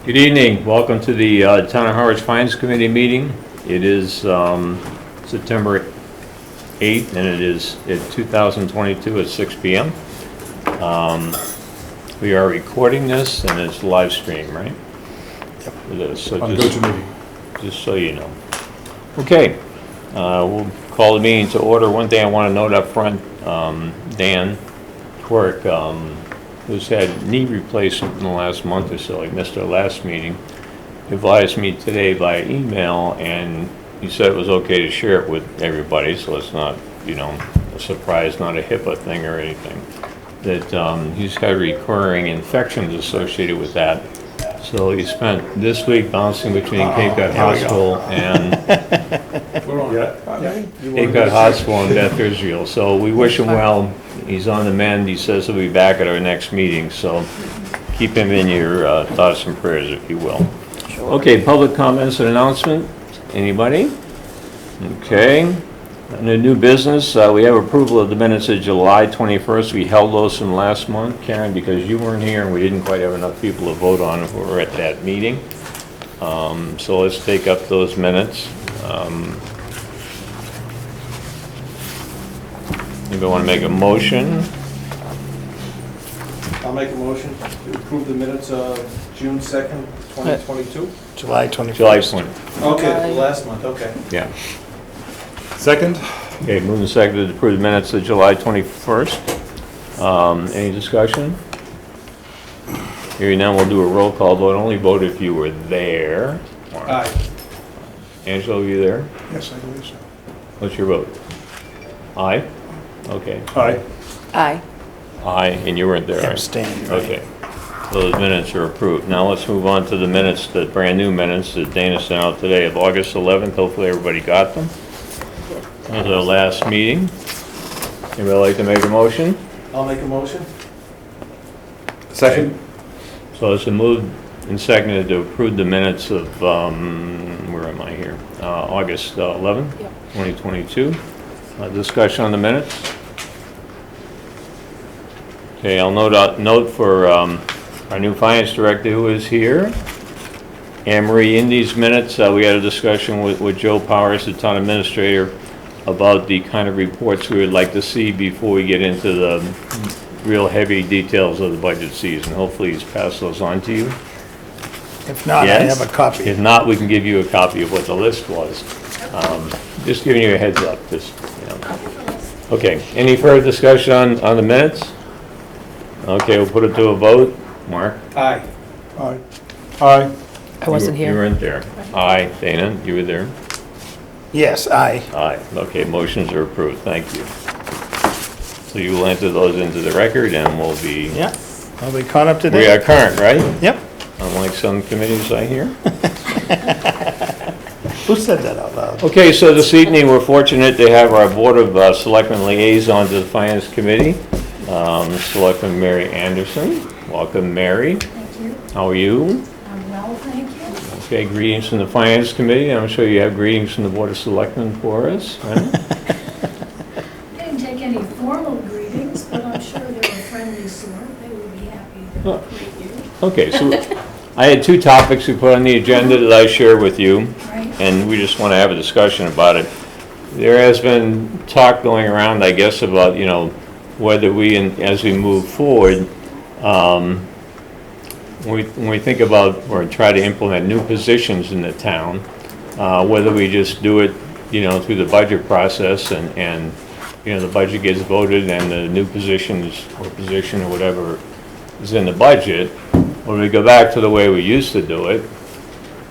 Good evening. Welcome to the Town of Harwich Finance Committee meeting. It is September 8th, and it is at 2022 at 6 p.m. We are recording this, and it's live stream, right? Yep. It is. So On GoToMeeting. just so you know. Okay, we'll call the meeting to order. One thing I want to note up front, Dan Quirk, who's had knee replacement in the last month or so, he missed our last meeting, advised me today by email, and he said it was okay to share it with everybody, so it's not, a surprise, not a HIPAA thing or anything, that he's had recurring infections associated with that. So he spent this week bouncing between Cape Cod Hospital and Cape Cod Hospital and Beth Israel. So we wish him well. He's on the mend. He says he'll be back at our next meeting. So keep him in your thoughts and prayers, if you will. Okay, public comments and announcement. Anybody? Okay. On the new business, we have approval of the minutes of July 21st. We held those from last month, Karen, because you weren't here and we didn't quite have enough people to vote on who were at that meeting. So let's take up those minutes. Anybody want to make a motion? I'll make a motion to approve the minutes of June 2nd, 2022. July 21st. July 20th. Okay, last month, okay. Yeah. Second? Okay, moving and seconded to approve the minutes of July 21st. Any discussion? Hearing none, we'll do a roll call vote. Only vote if you were there. Aye. Angela, were you there? Yes, I believe so. What's your vote? Aye? Okay. Aye. Aye. Aye, and you weren't there, right? Abstain, right. Okay. Those minutes are approved. Now let's move on to the minutes, the brand new minutes that Dana sent out today of August 11th. Hopefully everybody got them. That was our last meeting. Anybody like to make a motion? I'll make a motion. Second? So it's been moved and seconded to approve the minutes of, where am I here? August 11th, Yep. 2022. Discussion on the minutes. Okay, I'll note for our new finance director who is here. Anne Marie, in these minutes, we had a discussion with Joe Powers, the town administrator, about the kind of reports we would like to see before we get into the real heavy details of the budget season. Hopefully he's passed those on to you. If not, I Yes? have a copy. If not, we can give you a copy of what the list was. Just giving you a heads up, Okay, any further discussion on the minutes? Okay, we'll put it to a vote. Mark? Aye. Aye. Aye. I wasn't You here. weren't there. Aye. Dana, you were there? Yes, aye. Aye. Okay, motions are approved. Thank you. So you will enter those into the record and we'll be... Yeah. Are we caught up to We date? are current, right? Yep. Unlike some committees I hear. Who said that out loud? Okay, so this evening, we're fortunate to have our Board of Selectmen Liaison to the Finance Committee, Selectman Mary Anderson. Welcome, Mary. Thank you. How are you? I'm well, thank you. Okay, greetings from the Finance Committee. I'm sure you have greetings from the Board of Selectmen for us, right? I didn't take any formal greetings, but I'm sure they're a friendly sort. They would be happy to greet you. Okay, so I had two topics we put on the agenda that I share with you, Right? and we just want to have a discussion about it. There has been talk going around, I guess, about, whether we, as we move forward, when we think about or try to implement new positions in the town, whether we just do it, through the budget process and the budget gets voted and the new positions or position or whatever is in the budget, or we go back to the way we used to do it.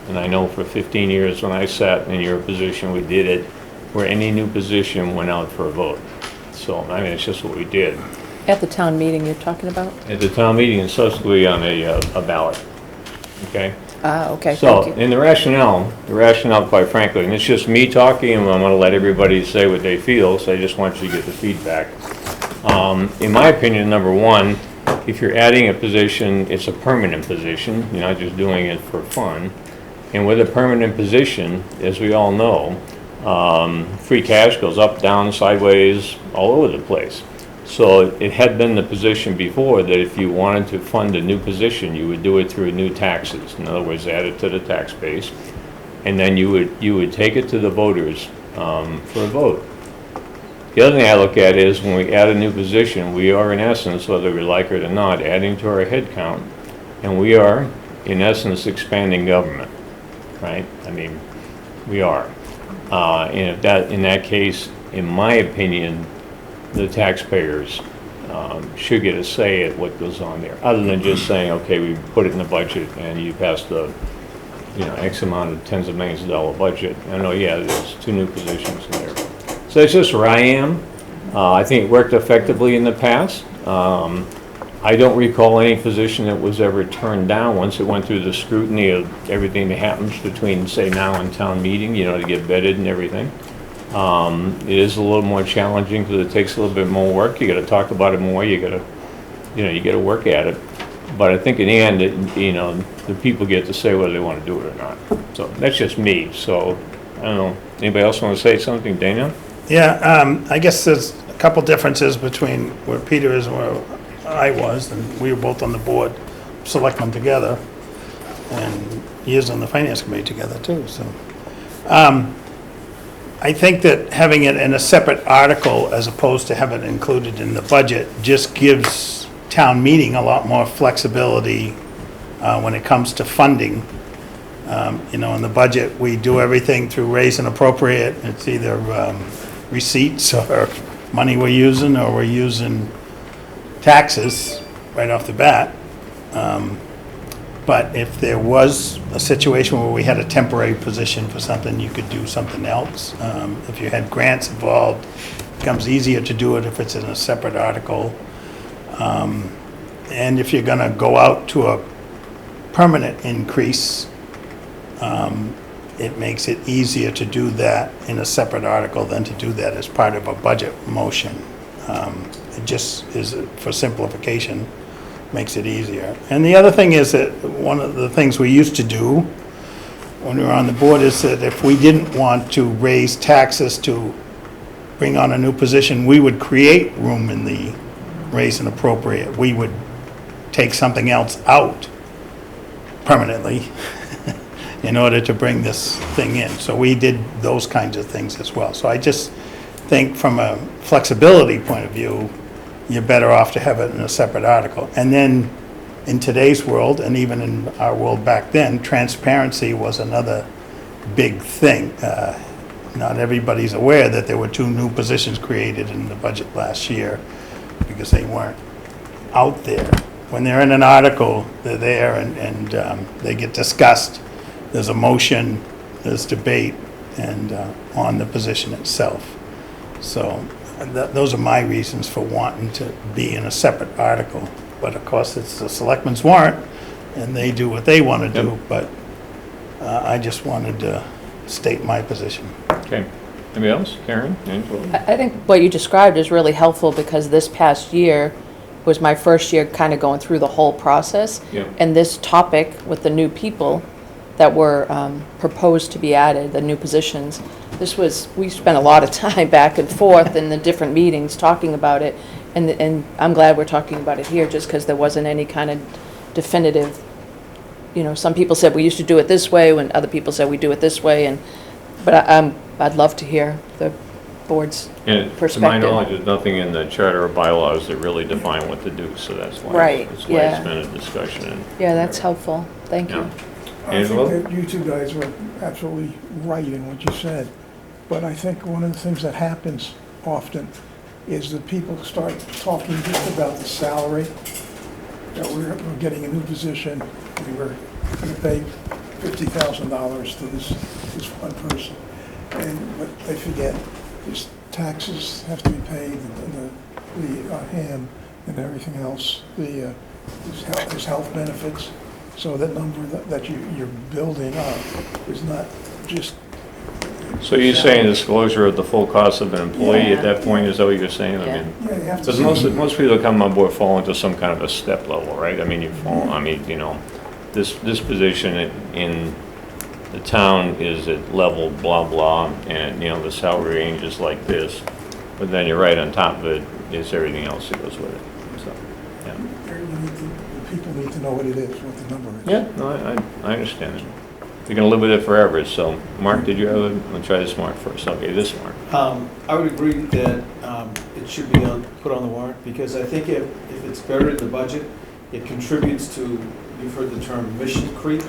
And I know for 15 years when I sat in your position, we did it where any new position went out for a vote. So, it's just what we did. At the town meeting you're talking about? At the town meeting and subsequently on a ballot, okay? Okay, So, thank you. in the rationale, quite frankly, and it's just me talking, and I'm gonna let everybody say what they feel, so I just want you to get the feedback. In my opinion, number one, if you're adding a position, it's a permanent position, you're not just doing it for fun. And with a permanent position, as we all know, free cash goes up, down, sideways, all over the place. So it had been the position before that if you wanted to fund a new position, you would do it through new taxes. In other words, add it to the tax base. And then you would take it to the voters for a vote. The other thing I look at is when we add a new position, we are in essence, whether we like it or not, adding to our head count. And we are, in essence, expanding government, right? I mean, we are. And if that, in that case, in my opinion, the taxpayers should get a say at what goes on there, other than just saying, okay, we put it in the budget and you passed the, X amount of tens of millions of dollar budget. I know, yeah, there's 2 new positions in there. So that's just where I am. I think it worked effectively in the past. I don't recall any position that was ever turned down once it went through the scrutiny of everything that happens between, say, now and town meeting, to get vetted and everything. It is a little more challenging because it takes a little bit more work. You got to talk about it more. You got to, you got to work at it. But I think in the end, the people get to say whether they want to do it or not. So that's just me. So I don't know. Anybody else want to say something, Dana? Yeah, I guess there's a couple differences between where Peter is and where I was, and we were both on the board, Selectment together, and he is on the Finance Committee together too, so. I think that having it in a separate article as opposed to having it included in the budget just gives town meeting a lot more flexibility when it comes to funding. In the budget, we do everything through raise and appropriate. It's either receipts or money we're using, or we're using taxes right off the bat. But if there was a situation where we had a temporary position for something, you could do something else. If you had grants involved, it becomes easier to do it if it's in a separate article. And if you're gonna go out to a permanent increase, it makes it easier to do that in a separate article than to do that as part of a budget motion. It just is, for simplification, makes it easier. And the other thing is that one of the things we used to do when we were on the board is that if we didn't want to raise taxes to bring on a new position, we would create room in the raise and appropriate. We would take something else out permanently in order to bring this thing in. So we did those kinds of things as well. So I just think from a flexibility point of view, you're better off to have it in a separate article. And then in today's world, and even in our world back then, transparency was another big thing. Not everybody's aware that there were 2 new positions created in the budget last year because they weren't out there. When they're in an article, they're there and they get discussed. There's a motion, there's debate, and on the position itself. So those are my reasons for wanting to be in a separate article. But of course, it's the Selectmen's warrant, and they do what they want to do, but I just wanted to state my position. Okay. Anybody else? Karen? Angela? I think what you described is really helpful because this past year was my first year kind of going through the whole process. Yeah. And this topic with the new people that were proposed to be added, the new positions, we spent a lot of time back and forth in the different meetings talking about it. And I'm glad we're talking about it here just because there wasn't any kind of definitive, some people said we used to do it this way when other people said we do it this way. But I'd love to hear the board's perspective. To my knowledge, there's nothing in the charter or bylaws that really define what to do, so that's why. Right, That's why yeah. it's been a discussion. Yeah, that's helpful. Thank you. Yeah. I think Angela? that you 2 guys were absolutely right in what you said. But I think one of the things that happens often is that people start talking just about the salary, that we're getting a new position, we were going to pay $50,000 to this one person. And what they forget is taxes have to be paid, the HAM and everything else, there's health benefits. So that number that you're building up is not just... So you're saying disclosure of the full cost of an employee at that point, is that what you're saying? Yeah. I mean, Yeah, you have to... because most people that come on board fall into some kind of a step level, right? I mean, this position in the town is at level blah, blah, and, the salary range is like this. But then you're right on top of it, it's everything else that goes with it, so, yeah. The people need to know what it is, what the number is. Yeah, no, I understand it. You're gonna live with it forever, so, Mark, did you have a, I'll try this Mark first, okay, this Mark. I would agree that it should be put on the warrant, because I think if it's buried in the budget, it contributes to, you've heard the term mission creep,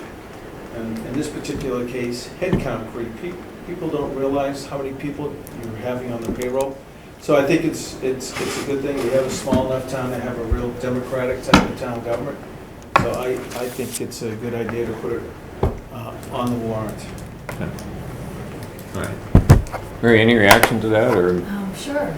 and in this particular case, headcount creep. People don't realize how many people you're having on the payroll. So I think it's a good thing. We have a small enough town to have a real democratic type of town government. So I think it's a good idea to put it on the warrant. Okay. All right. Mary, any reaction to that, or? Sure.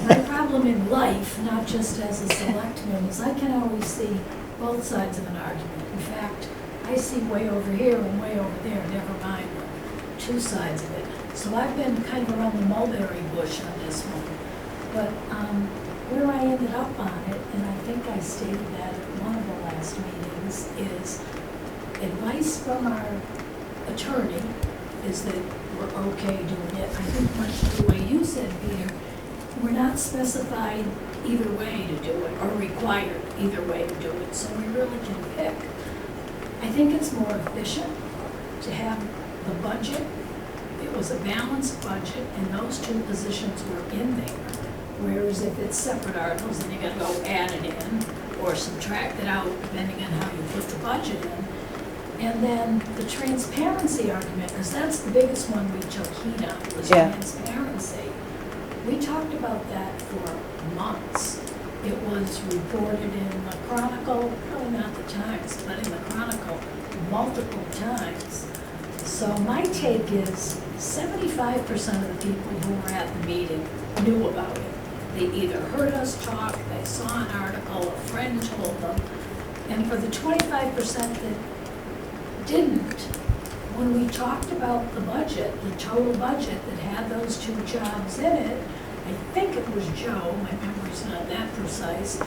My problem in life, not just as a selectman, is I can always see both sides of an argument. In fact, I see way over here and way over there, never mind the two sides of it. So I've been kind of around the mulberry bush on this one. But where I ended up on it, and I think I stated that at one of the last meetings, is advice from our attorney is that we're okay doing it. I think much the way you said, Peter, we're not specified either way to do it, or required either way to do it, so we really can pick. I think it's more efficient to have the budget. It was a balanced budget, and those two positions were in there. Whereas if it's separate articles, then you gotta go add it in, or subtract it out, depending on how you put the budget in. And then the transparency argument, because that's the biggest one we took heat on, was Yeah. transparency. We talked about that for months. It was reported in the Chronicle, probably not the Times, but in the Chronicle multiple times. So my take is 75% of the people who were at the meeting knew about it. They either heard us talk, they saw an article, a friend told them. And for the 25% that didn't, when we talked about the budget, the total budget that had those two jobs in it, I think it was Joe, my memory's not that precise,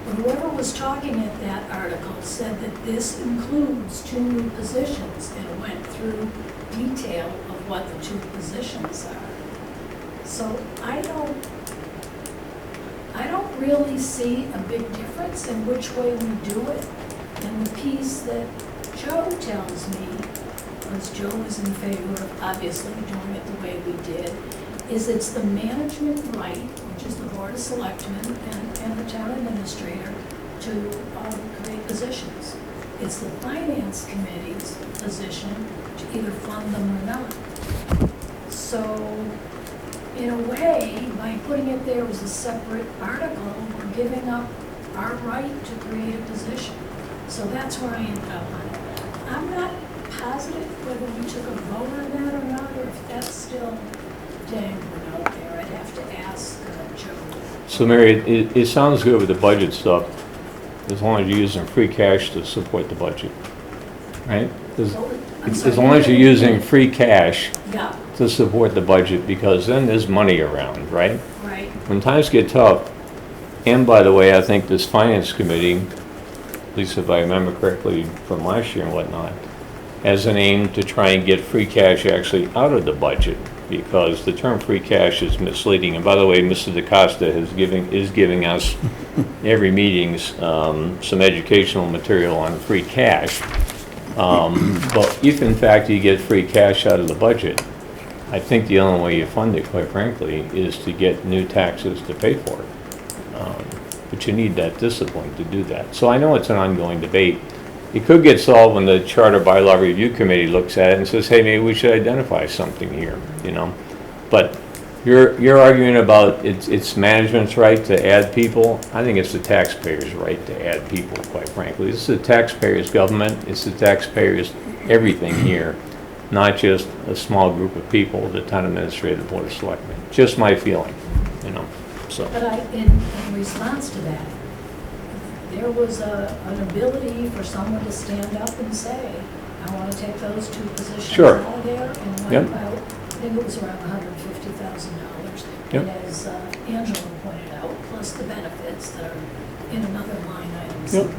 but whoever was talking at that article said that this includes two new positions and went through detail of what the two positions are. So I don't really see a big difference in which way we do it. And the piece that Joe tells me, because Joe is in favor of obviously doing it the way we did, is it's the management right, which is the Board of Selectmen and the town administrator, to create positions. It's the Finance Committee's position to either fund them or not. So, in a way, by putting it there as a separate article, we're giving up our right to create a position. So that's where I ended up on it. I'm not positive whether we took a vote on that or not, or if that's still dangling out there. I'd have to ask Joe. So Mary, it sounds good with the budget stuff, as long as you're using free cash to support the budget, right? As long as you're using free cash Yeah, to support the budget, because then there's money around, right? right. When times get tough, and by the way, I think this finance committee, at least if I remember correctly from last year and whatnot, has an aim to try and get free cash actually out of the budget, because the term free cash is misleading. And by the way, Mr. DaCosta is giving us every meetings some educational material on free cash. But if in fact you get free cash out of the budget, I think the only way you fund it, quite frankly, is to get new taxes to pay for it. But you need that discipline to do that. So I know it's an ongoing debate. It could get solved when the Charter Bylaw Review Committee looks at it and says, hey, maybe we should identify something here, you know? But you're arguing about it's management's right to add people. I think it's the taxpayer's right to add people, quite frankly. This is the taxpayer's government. It's the taxpayer's everything here, not just a small group of people, the town administrative board of selectmen. Just my feeling, you know, so. But in response to that, there was an ability for someone to stand up and say, I want to take those two positions Sure. out of there and Yep. wipe out, I think it was around $150,000. Yep. And as Angela pointed out, plus the benefits that are in another line item Yep. somewhere.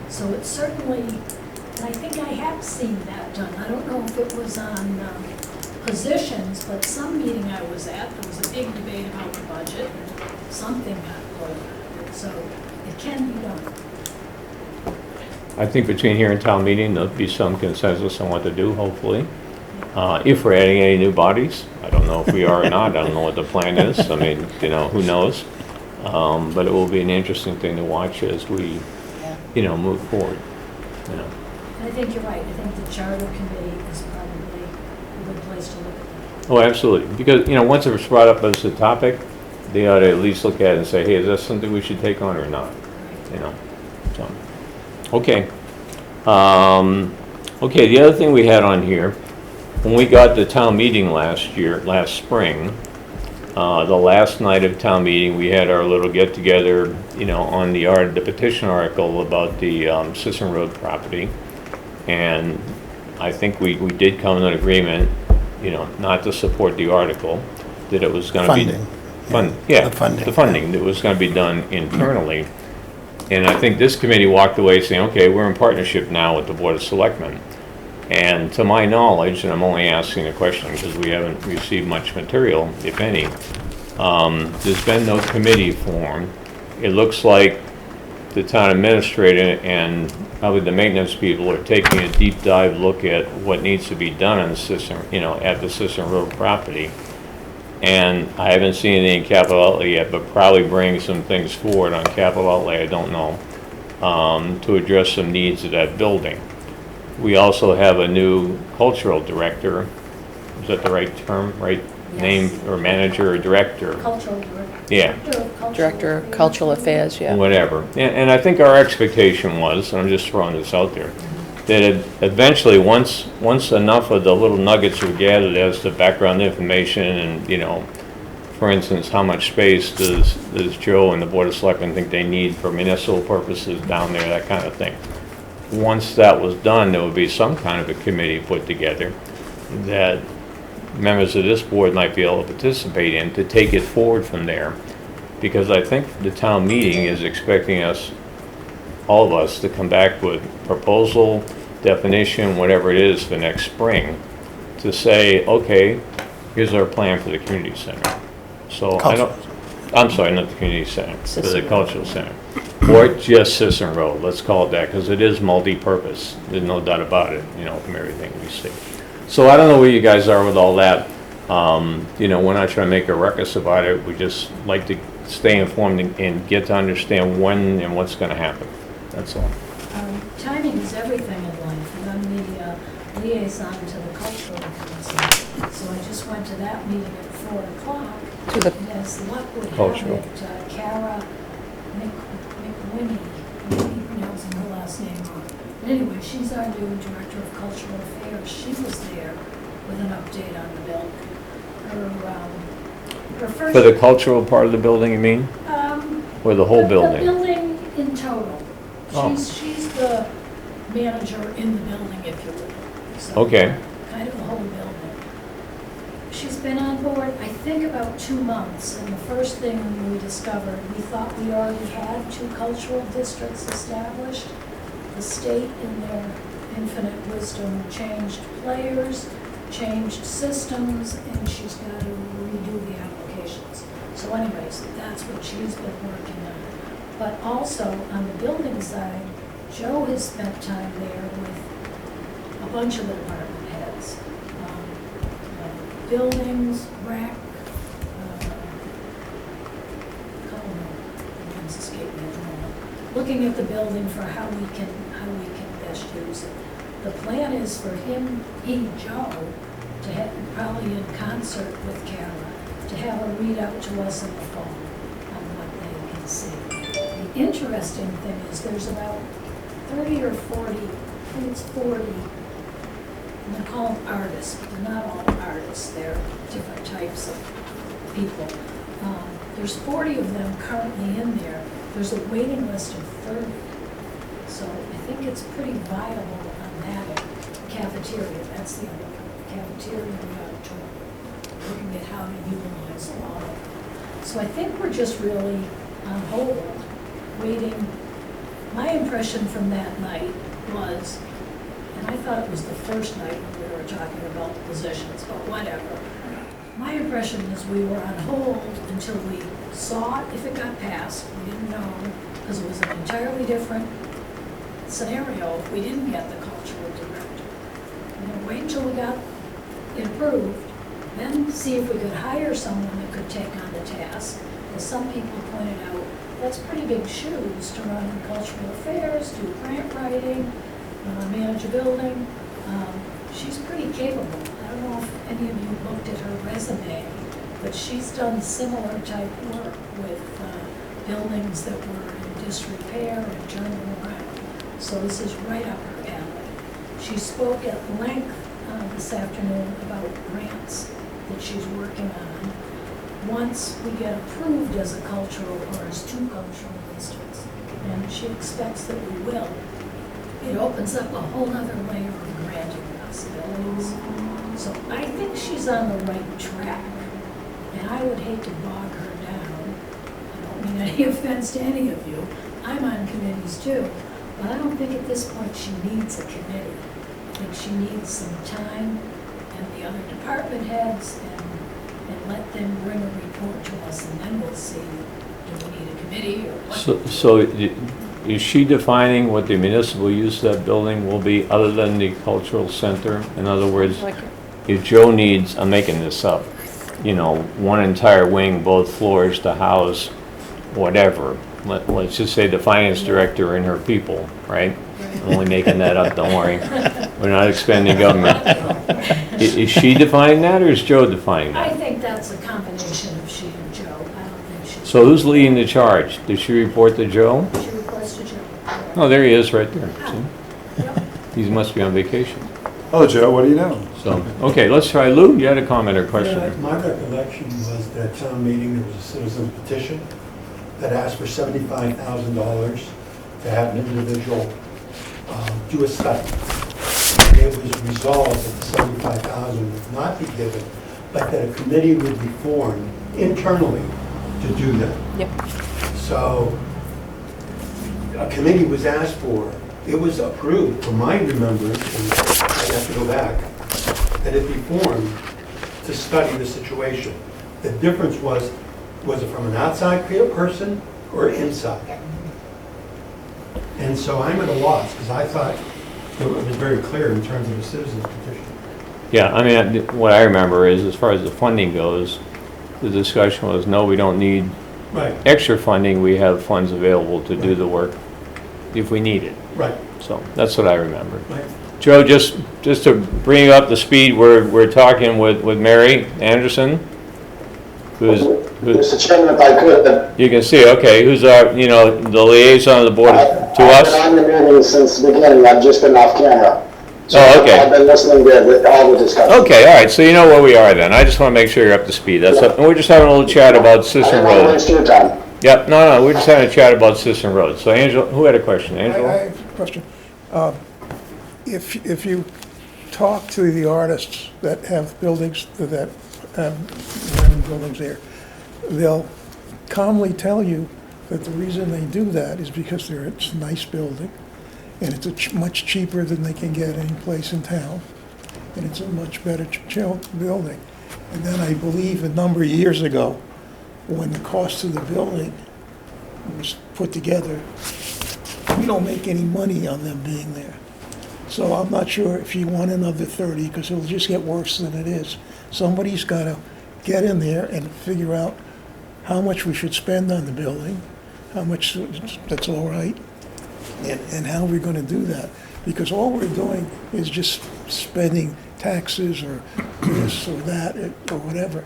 So it's certainly, and I think I have seen that done. I don't know if it was on positions, but some meeting I was at, there was a big debate about the budget. something got pulled out of it, so it can be done. I think between here and town meeting, there'll be some consensus on what to do, hopefully. If we're adding any new bodies, I don't know if we are or not, I don't know what the plan is, I mean, you know, who knows? But it will be an interesting thing to watch as we, you know, move forward, you know. And I think you're right, I think the charter committee is probably a good place to look at that. Oh, absolutely, because, you know, once it's brought up as a topic, they ought to at least look at it and say, hey, is that something we should take on or not, you know, so. Okay. Okay, the other thing we had on here, when we got to town meeting last spring, the last night of town meeting, we had our little get-together, you know, on the petition article about the Sisson Road property. And I think we did come to an agreement, you know, not to support the article, that it was gonna be. The funding. The funding, that was gonna be done internally. And I think this committee walked away saying, okay, we're in partnership now with the Board of Selectmen. And to my knowledge, and I'm only asking a question because we haven't received much material, if any, there's been no committee formed. It looks like the town administrator and probably the maintenance people are taking a deep dive look at what needs to be done on the Sisson, you know, at the Sisson Road property. And I haven't seen anything in capital outlay yet, but probably bring some things forward on capital outlay, I don't know, to address some needs of that building. We also have a new cultural director. Is that the right term, right name, or manager or director? Cultural director. Yeah. Director of Cultural Affairs, yeah. Whatever. And I think our expectation was, and I'm just throwing this out there, that eventually, once enough of the little nuggets were gathered as to background information and, you know, for instance, how much space does Joe and the Board of Selectmen think they need for municipal purposes down there, that kind of thing. Once that was done, there would be some kind of a committee put together that members of this board might be able to participate in to take it forward from there. Because I think the town meeting is expecting us, all of us, to come back with proposal, definition, whatever it is for next spring, to say, okay, here's our plan for the community center. So I'm sorry, not the community center, for the cultural center. Or just Sisson Road, let's call it that, because it is multi-purpose, there's no doubt about it, you know, from everything we see. So I don't know where you guys are with all that. You know, we're not trying to make a ruckus about it, we just like to stay informed and get to understand when and what's gonna happen, that's all. Timing is everything in life, and I'm the liaison to the cultural council. So I just went to that meeting at 4 o'clock. To the And as luck would have Cultural. it, Kara McWhinney, I'm pronouncing her last name wrong. But anyway, she's our new Director of Cultural Affairs. She was there with an update on the building. Her first... For the cultural part of the building, you mean? Or the whole building? The building in total. Oh. She's the manager in the building, if you will. So, Okay. kind of the whole building. She's been on board, I think, about 2 months, and the first thing we discovered, we thought we already had 2 cultural districts established. The state, in their infinite wisdom, changed players, changed systems, and she's got to redo the applications. So anyways, that's what she's been working on. But also, on the building side, Joe has spent time there with a bunch of the department heads. Buildings, rec, a couple more, names escape me at the moment. Looking at the building for how we can best use it. The plan is for Joe, to have, probably in concert with Kara, to have a readout to us in the fall on what they can see. The interesting thing is there's about 30 or 40, I think it's 40, and they call them artists, but they're not all artists, they're different types of people. There's 40 of them currently in there. There's a waiting list of 30. So I think it's pretty viable on that cafeteria. That's the other cafeteria and the auditorium. Looking at how to utilize a lot of them. So I think we're just really on hold, waiting. My impression from that night was, and I thought it was the first night when we were talking about the positions, but whatever. My impression is we were on hold until we saw it, if it got passed. We didn't know, because it was an entirely different scenario if we didn't get the cultural director. We're gonna wait until we got it approved, then see if we could hire someone that could take on the task. As some people pointed out, that's pretty big shoes to run cultural affairs, do grant writing, manage a building. She's pretty capable. I don't know if any of you looked at her resume, but she's done similar type work with buildings that were in disrepair and turning around. So this is right up her alley. She spoke at length this afternoon about grants that she's working on. Once we get approved as a cultural or as two cultural districts, and she expects that we will, it opens up a whole other layer of granting possibilities. So I think she's on the right track, and I would hate to bog her down. I don't mean any offense to any of you. I'm on committees too, but I don't think at this point she needs a committee. I think she needs some time and the other department heads and let them bring a report to us, and then we'll see, do we need a committee or what? So is she defining what the municipal use of that building will be other than the cultural center? In other words, Like it. if Joe needs, I'm making this up, one entire wing, both floors to house whatever, let's just say the finance director and her people, right? I'm only making that up, don't worry. We're not expanding government. Is she defining that, or is Joe defining I that? think that's a combination of she and Joe. I don't think she. So who's leading the charge? Did she report to Joe? She reports to Joe. Oh, there he is, right there. See? Yep. He must be on vacation. Oh, Joe, what do you know? So, okay, let's try Lou. You had a comment or Yeah, question? my recollection was that town meeting, there was a citizen petition that asked for $75,000 to have an individual do a study. And it was resolved that the $75,000 would not be given, but that a committee would be formed internally to do that. Yep. So a committee was asked for. It was approved, from my remembrance, and I have to go back, that it be formed to study the situation. The difference was it from an outside person or inside? And so I'm at a loss, because I thought it was very clear in terms of the citizens petition. Yeah, I mean, what I remember is, as far as the funding goes, the discussion was, no, we don't need Right, extra funding. We have funds available to do the work if we need it. right, So, that's what I remember. right. Joe, just to bring you up to speed, we're talking with Mary Anderson, who's, Mr. Chairman, if I could, you can see, okay, who's our, the liaison of the board to I've been us? on the meeting since the beginning, I've just been off camera. So Oh, okay. I've been listening to all the discussion. Okay, all right, so you know where we are then. I just want to make sure you're up to speed. That's it. And we're just having a little chat about I Sisson didn't want to Road. waste your time. Yep, no, we're just having a chat about Sisson Road. So Angela, who had a question? I Angela? have a question. If you talk to the artists that have buildings, that have running buildings there, they'll calmly tell you that the reason they do that is because it's a nice building, and it's much cheaper than they can get any place in town, and it's a much better building. And then I believe a number of years ago, when the cost of the building was put together, we don't make any money on them being there. So I'm not sure if you want another 30, because it'll just get worse than it is. Somebody's got to get in there and figure out how much we should spend on the building, how much that's all right, and how we're going to do that. Because all we're doing is just spending taxes or this or that or whatever.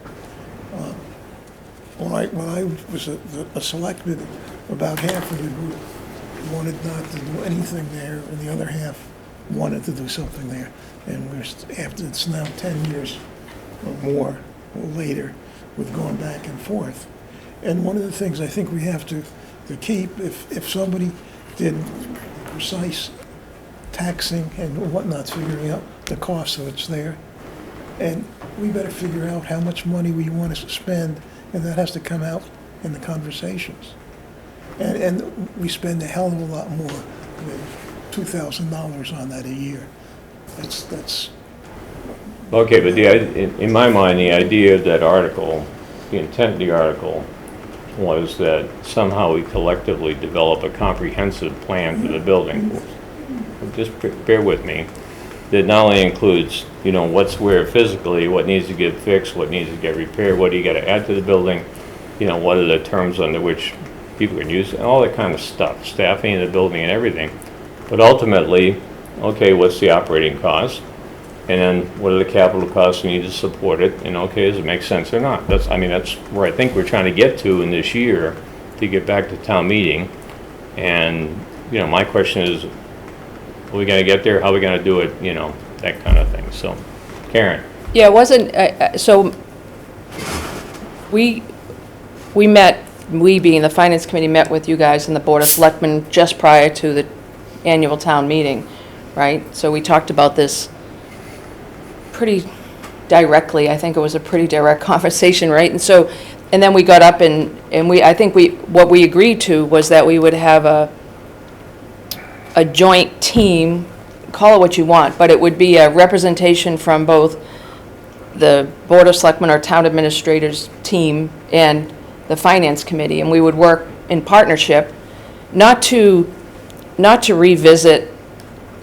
When I was a selectman, about half of the group wanted not to do anything there, and the other half wanted to do something there. And after it's now 10 years or more or later, we've gone back and forth. And one of the things I think we have to keep, if somebody did precise taxing and whatnot, figuring out the cost of it's there, and we better figure out how much money we want to spend, and that has to come out in the conversations. And we spend a hell of a lot more than $2,000 on that a year. That's Okay, but in my mind, the idea of that article, the intent of the article was that somehow we collectively develop a comprehensive plan for the building. Just bear with me. That not only includes, what's where physically, what needs to get fixed, what needs to get repaired, what do you gotta add to the building, what are the terms under which people can use, and all that kind of stuff, staffing in the building and everything. But ultimately, okay, what's the operating cost? And then what are the capital costs needed to support it? And okay, does it make sense or not? That's where I think we're trying to get to in this year to get back to town meeting. And, my question is, are we gonna get there? How are we gonna do it? That kind of thing. So, Karen. Yeah, it wasn't, so we met, we being the Finance Committee, met with you guys and the Board of Selectmen just prior to the annual town meeting, right? So we talked about this pretty directly. I think it was a pretty direct conversation, right? And so, and then we got up and what we agreed to was that we would have a joint team, call it what you want, but it would be a representation from both the Board of Selectmen or Town Administrators team and the Finance Committee, and we would work in partnership, not to revisit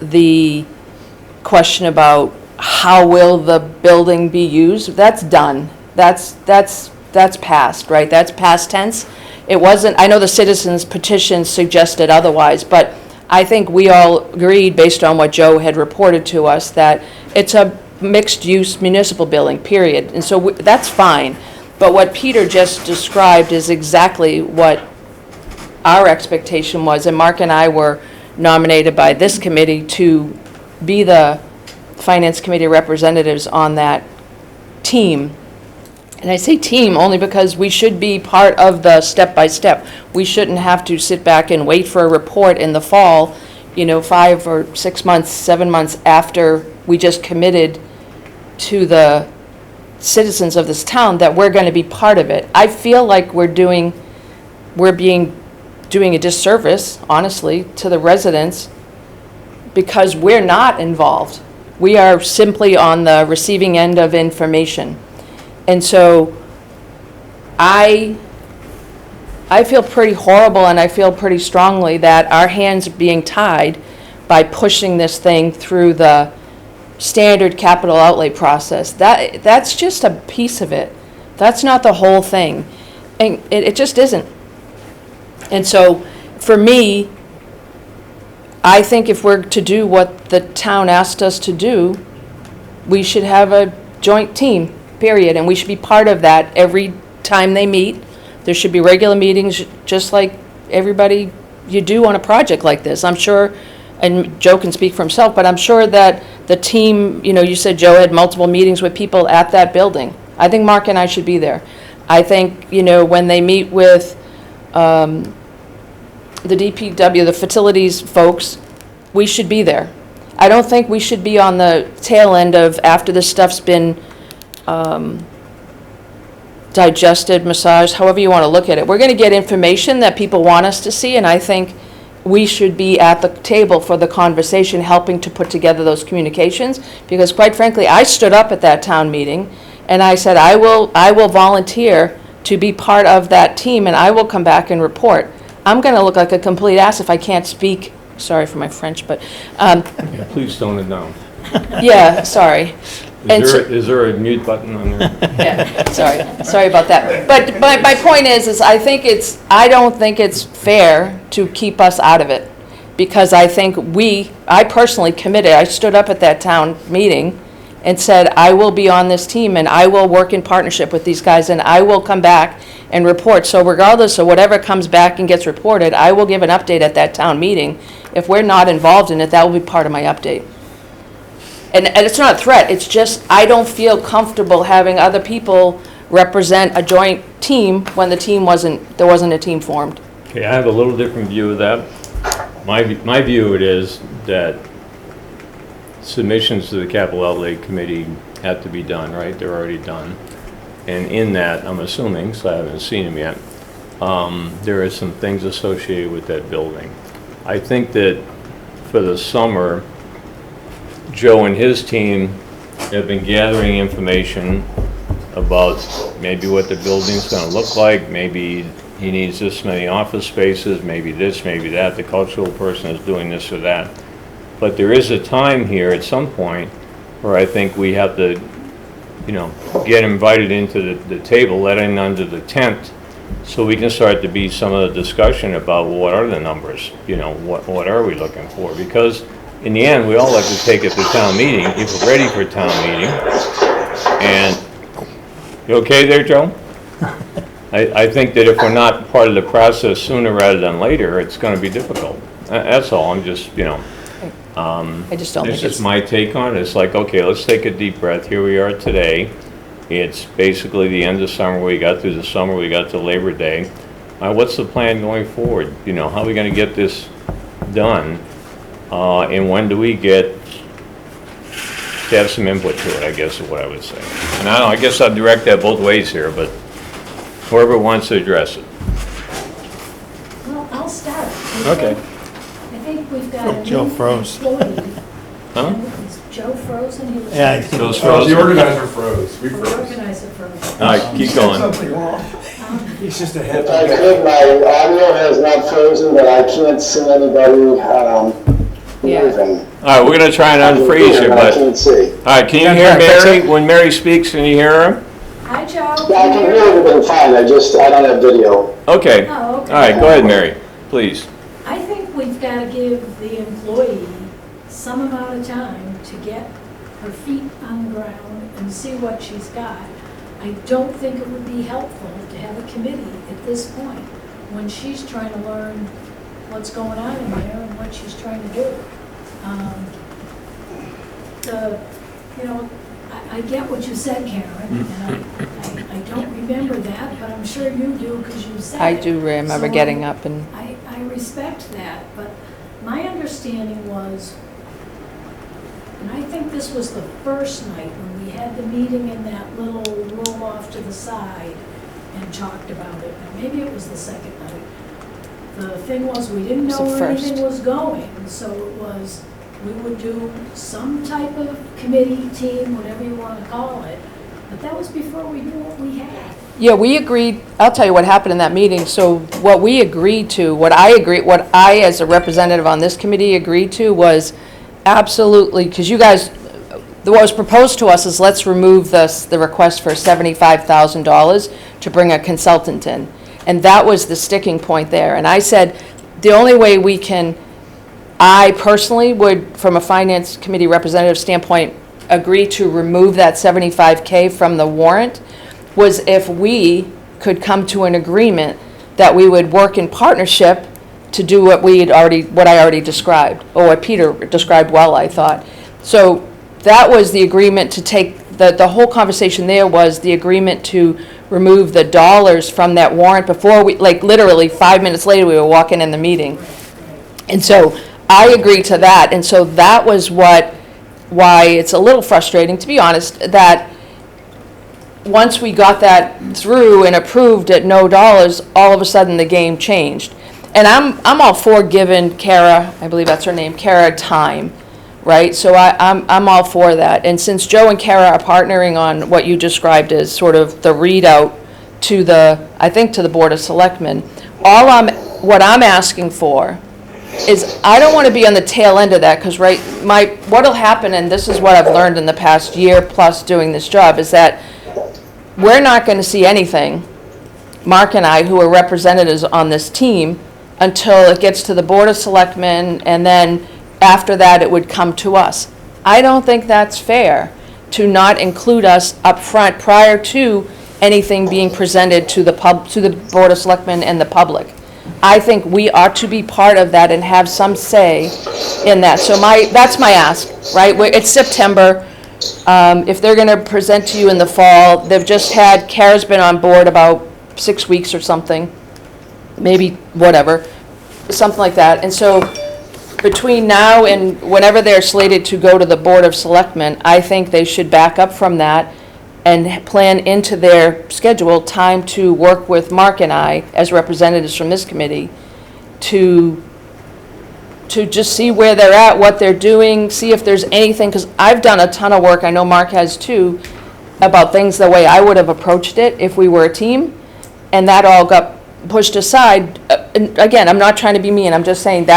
the question about how will the building be used. That's done. That's past, right? That's past tense. It wasn't, I know the citizens petition suggested otherwise, but I think we all agreed, based on what Joe had reported to us, that it's a mixed-use municipal building, period. And so that's fine. But what Peter just described is exactly what our expectation was. And Mark and I were nominated by this committee to be the Finance Committee representatives on that team. And I say team only because we should be part of the step-by-step. We shouldn't have to sit back and wait for a report in the fall, 5 or 6 months, 7 months after we just committed to the citizens of this town that we're going to be part of it. I feel like we're doing a disservice, honestly, to the residents because we're not involved. We are simply on the receiving end of information. And so I feel pretty horrible, and I feel pretty strongly that our hands are being tied by pushing this thing through the standard capital outlay process. That's just a piece of it. That's not the whole thing. And it just isn't. And so for me, I think if we're to do what the town asked us to do, we should have a joint team, period, and we should be part of that every time they meet. There should be regular meetings, just like everybody you do on a project like this. I'm sure, and Joe can speak for himself, but I'm sure that the team, you said Joe had multiple meetings with people at that building. I think Mark and I should be there. I think, when they meet with the DPW, the facilities folks, we should be there. I don't think we should be on the tail end of after this stuff's been digested, massaged, however you want to look at it. We're going to get information that people want us to see, and I think we should be at the table for the conversation, helping to put together those communications, because quite frankly, I stood up at that town meeting and I said, I will volunteer to be part of that team, and I will come back and report. I'm going to look like a complete ass if I can't speak. Sorry for my French, but Yeah, please tone it down. yeah, sorry. Is there a mute button on there? Yeah, sorry about that. But my point is I don't think it's fair to keep us out of it, because I think I personally committed. I stood up at that town meeting and said, I will be on this team and I will work in partnership with these guys and I will come back and report. So regardless of whatever comes back and gets reported, I will give an update at that town meeting. If we're not involved in it, that will be part of my update. And it's not a threat, it's just I don't feel comfortable having other people represent a joint team when there wasn't a team formed. Okay, I have a little different view of that. My view of it is that submissions to the Capital Outlay Committee have to be done, right? They're already done. And in that, I'm assuming, so I haven't seen them yet, there are some things associated with that building. I think that for the summer, Joe and his team have been gathering information about maybe what the building's gonna look like, maybe he needs this many office spaces, maybe this, maybe that, the cultural person is doing this or that. But there is a time here at some point where I think we have to, you know, get invited into the table, let in under the tent, so we can start to be some of the discussion about what are the numbers, you know, what are we looking for? Because in the end, we all like to take it to town meeting, if we're ready for town meeting. And, you okay there, Joe? I think that if we're not part of the process sooner rather than later, it's gonna be difficult. That's all, I'm just, you know. I just don't think This is it's, my take on it. It's like, okay, let's take a deep breath. Here we are today. It's basically the end of summer. We got through the summer. We got to Labor Day. What's the plan going forward? You know, how are we gonna get this done? And when do we get to have some input to it, I guess is what I would say. And I don't know, I guess I'll direct that both ways here, but whoever wants to address it. Well, I'll start. Okay. I think we've got a Joe new froze. employee. Huh? Is Joe frozen? He was. Yeah, I think- Joe's The frozen. organizer froze. We The froze. organizer froze. All right, keep going. Something wrong. He's just a If happy I guy. could, my audio has not frozen, but I can't see anybody moving. All right, we're gonna try and unfreeze you, I but, can't see. all right, can you hear Mary? When Mary speaks, can you hear her? Hi, Joe. Yeah, I can hear everything fine, I don't have video. Okay. Oh, All okay. right, go ahead, Mary, please. I think we've got to give the employee some amount of time to get her feet on the ground and see what she's got. I don't think it would be helpful to have a committee at this point when she's trying to learn what's going on in there and what she's trying to do. I get what you said, Karen, and I don't remember that, but I'm sure you do because you said it. I do remember So getting up and, I respect that, but my understanding was, and I think this was the first night when we had the meeting in that little room off to the side and talked about it, and maybe it was the second night. The thing was, we didn't It was know the where first. anything was going, so it was, we would do some type of committee, team, whatever you want to call it, but that was before we knew what we had. yeah, we agreed, I'll tell you what happened in that meeting. So what we agreed to, what I as a representative on this committee agreed to was absolutely, because you guys, what was proposed to us is let's remove the request for $75,000 to bring a consultant in. And that was the sticking point there. And I said, the only way we can, I personally would, from a finance committee representative standpoint, agree to remove that $75K from the warrant was if we could come to an agreement that we would work in partnership to do what I already described, or what Peter described well, I thought. So that was the agreement to take, the whole conversation there was the agreement to remove the dollars from that warrant before we, like literally 5 minutes later, we were walking in the meeting. And so I agreed to that, and so that was why it's a little frustrating, to be honest, that once we got that through and approved at no dollars, all of a sudden the game changed. And I'm all for giving Kara, I believe that's her name, Kara, time, right? So I'm all for that. And since Joe and Kara are partnering on what you described as sort of the readout to the Board of Selectmen, what I'm asking for is I don't want to be on the tail end of that, because what'll happen, and this is what I've learned in the past year plus doing this job, is that we're not going to see anything, Mark and I, who are representatives on this team, until it gets to the Board of Selectmen, and then after that, it would come to us. I don't think that's fair to not include us up front prior to anything being presented to the Board of Selectmen and the public. I think we ought to be part of that and have some say in that. So that's my ask, right? It's September. If they're going to present to you in the fall, Kara's been on board about 6 weeks or something, maybe whatever, something like that. And so between now and whenever they're slated to go to the Board of Selectmen, I think they should back up from that and plan into their schedule time to work with Mark and I as representatives from this committee to to just see where they're at, what they're doing, see if there's anything, because I've done a ton of work, I know Mark has too, about things the way I would have approached it if we were a team, and that all got pushed aside. And again, I'm not trying to be mean, I'm just saying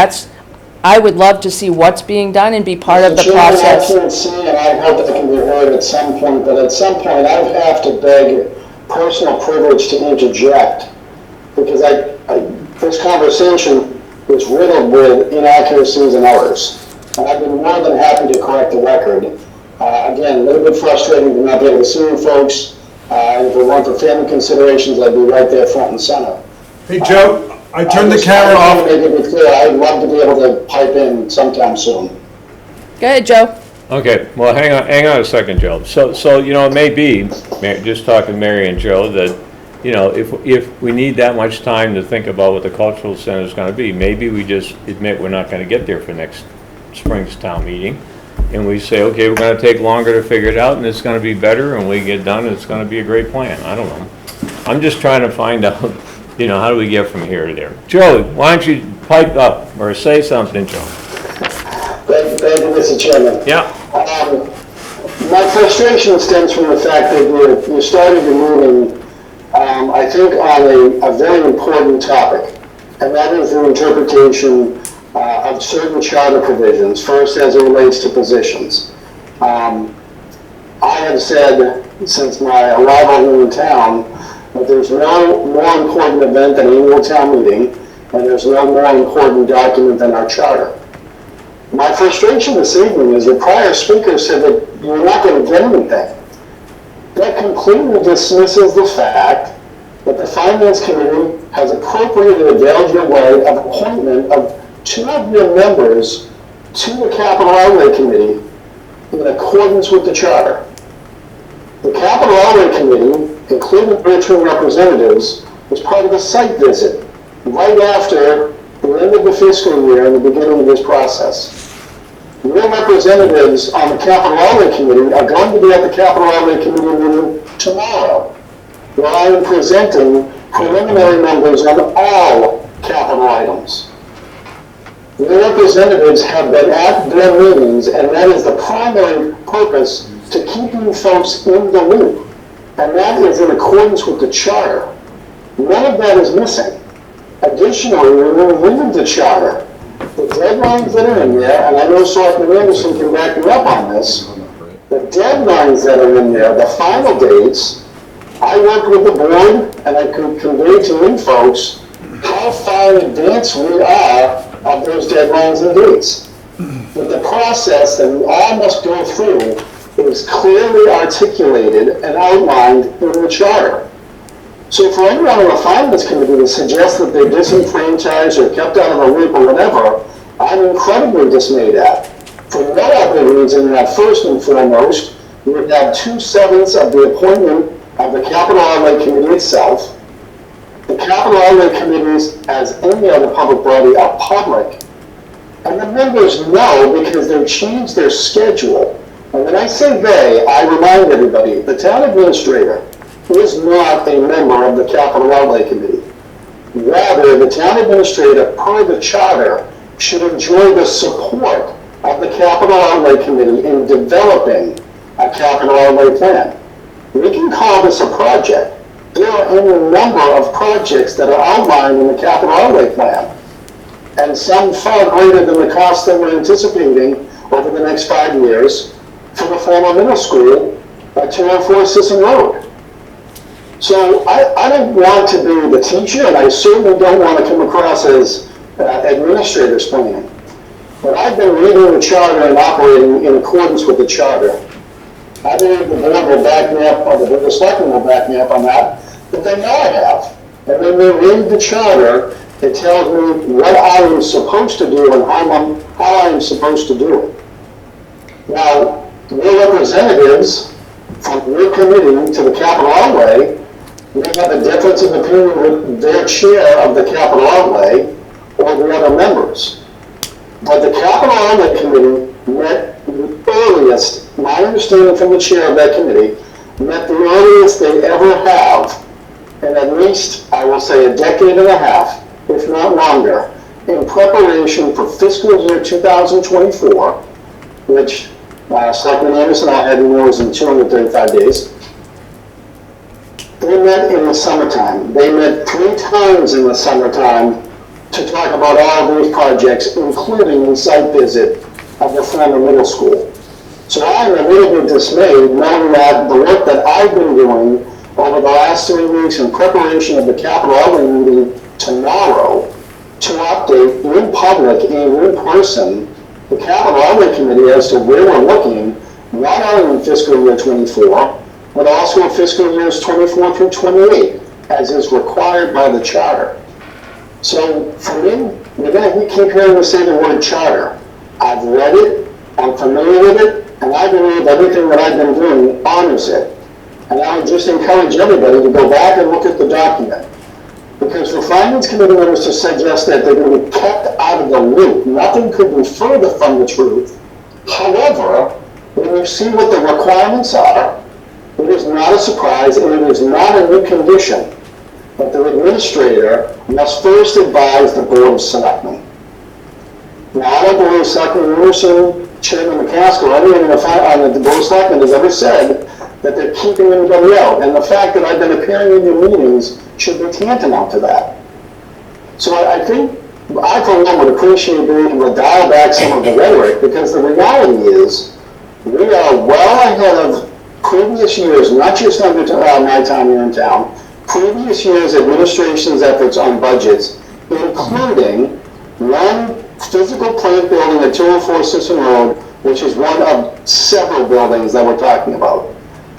I would love to see what's being done and be part of the process. I can't see, and I hope that can be heard at some point, but at some point I have to beg personal privilege to interject, because this conversation is riddled with inaccuracies and errors. And I've been more than happy to correct the record. Again, a little bit frustrating to not be able to see you folks. And if it weren't for family considerations, I'd be right there front and center. Hey, Joe, I turned the camera I off. want to make it clear, I'd love to be able to pipe in sometime soon. Go ahead, Joe. Okay, well, hang on a second, Joe. So, it may be, just talking to Mary and Joe, that, if we need that much time to think about what the cultural center is gonna be, maybe we just admit we're not gonna get there for next spring's town meeting. And we say, okay, we're gonna take longer to figure it out, and it's gonna be better, and we get done, and it's gonna be a great plan. I don't know. I'm just trying to find out, how do we get from here to there? Joe, why don't you pipe up, or say something, Joe? Thank you, Mr. Chairman. Yeah. My frustration stems from the fact that you started your meeting, I think, on a very important topic, and that is the interpretation of certain charter provisions, first as it relates to positions. I have said since my arrival here in town that there's no more important event than an annual town meeting, and there's no more important document than our charter. My frustration this evening is the prior speaker said that you're not going to get anything. That completely dismisses the fact that the Finance Committee has appropriated a valiant way of appointment of 2 of your members to the Capital Outlay Committee in accordance with the charter. The Capital Outlay Committee, including Richmond representatives, was part of a site visit right after the end of the fiscal year and the beginning of this process. Your representatives on the Capital Outlay Committee are going to be at the Capital Outlay Committee meeting tomorrow, where I am presenting preliminary numbers on all capital items. Your representatives have been at their meetings, and that is the primary purpose, to keep you folks in the loop. And that is in accordance with the charter. None of that is missing. Additionally, when we read the charter, the deadlines that are in there, and I know Selectman Anderson can back me up on this, the deadlines that are in there, the final dates, I worked with the board, and I could convey to you folks how far in advance we are of those deadlines and dates. But the process that we all must go through is clearly articulated and outlined in the charter. So for anyone on the Finance Committee to suggest that they're disenfranchised or kept out of the loop or whatever, I'm incredibly dismayed at. For no other reason than that, first and foremost, we would have 2/7 of the appointment of the Capital Outlay Committee itself. The Capital Outlay Committees, as any other public body, are public. And the members know because they've changed their schedule. And when I say they, I remind everybody, the town administrator is not a member of the Capital Outlay Committee. Rather, the town administrator, per the charter, should enjoy the support of the Capital Outlay Committee in developing a capital outlay plan. We can call this a project. There are any number of projects that are outlined in the capital outlay plan, and some far greater than the cost that we're anticipating over the next 5 years for the former middle school at 204 Sisson Road. So I don't want to be the teacher, and I certainly don't want to come across as administrator explaining. But I've been reading the charter and operating in accordance with the charter. I believe the board will back me up, or the board of selectmen will back me up on that, but they know I have. And when they read the charter, it tells me what I am supposed to do and how I am supposed to do it. Now, your representatives from your committee to the capital outlay may have a difference of opinion with their chair of the capital outlay or the other members. But the capital outlay committee met the earliest, my understanding from the chair of that committee, met the earliest they ever have in at least, I will say, a decade and a half, if not longer. in preparation for fiscal year 2024, which Selectman Anderson, I had knows in 235 days. They met in the summertime. They met 3 times in the summertime to talk about all of these projects, including the site visit of the former middle school. So I'm a little bit dismayed knowing that the work that I've been doing over the last 3 weeks in preparation of the capital outlay meeting tomorrow to update in public and in person the capital outlay committee as to where we're looking, not only in fiscal year 24, but also in fiscal years 24 through 28, as is required by the charter. So for me, we keep hearing us say the word charter. I've read it, I'm familiar with it, and I believe everything that I've been doing honors it. And I would just encourage everybody to go back and look at the document. Because for finance committee members to suggest that they're going to be kept out of the loop, nothing could be further from the truth. However, when you see what the requirements are, it is not a surprise and it is not a new condition. But the administrator must first advise the Board of Selectmen. Now, I don't believe Selectman Anderson, Chairman McCaskill, or anyone on the Board of Selectmen has ever said that they're keeping anybody out. And the fact that I've been appearing in your meetings should be tantamount to that. So I think, I for one would appreciate being able to dial back some of the rhetoric, because the reality is we are well ahead of previous years, not just under my time here in town, previous years' administration's efforts on budgets, including one physical plant building at 204 Sisson Road, which is one of several buildings that we're talking about.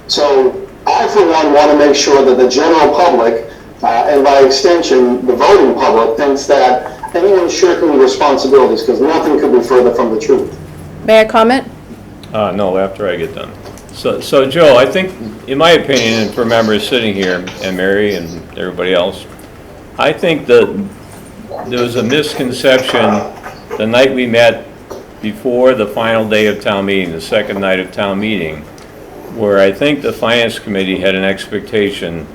So I, for one, want to make sure that the general public, and by extension, the voting public, thinks that anyone's shirking responsibilities, because nothing could be further from the truth. May I comment? No, after I get done. So Joe, I think, in my opinion, and for members sitting here, and Mary and everybody else, I think that there was a misconception the night we met before the final day of town meeting, the second night of town meeting, where I think the Finance Committee had an expectation.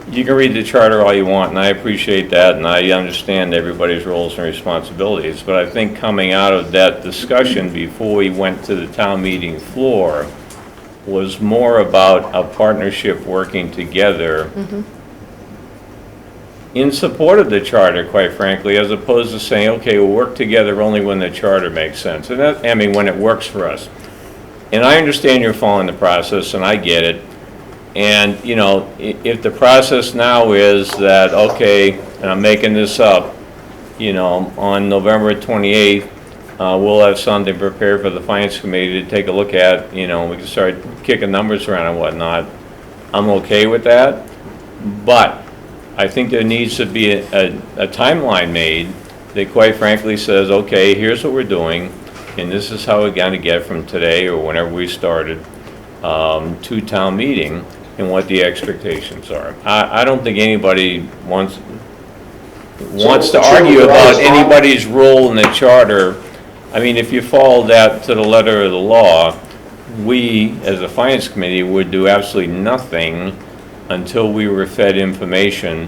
You can read the charter all you want, and I appreciate that, and I understand everybody's roles and responsibilities, but I think coming out of that discussion before we went to the town meeting floor was more about a partnership working together in support of the charter, quite frankly, as opposed to saying, okay, we'll work together only when the charter makes sense. And that, I mean, when it works for us. And I understand you're following the process, and I get it. And, you know, if the process now is that, okay, and I'm making this up, you know, on November 28th, we'll have something prepared for the Finance Committee to take a look at, you know, we can start kicking numbers around and whatnot. I'm okay with that. But I think there needs to be a timeline made that quite frankly says, okay, here's what we're doing, and this is how we're going to get from today or whenever we started to town meeting, and what the expectations are. I don't think anybody wants to argue about anybody's role in the charter. I mean, if you follow that to the letter of the law, we, as a Finance Committee, would do absolutely nothing until we were fed information.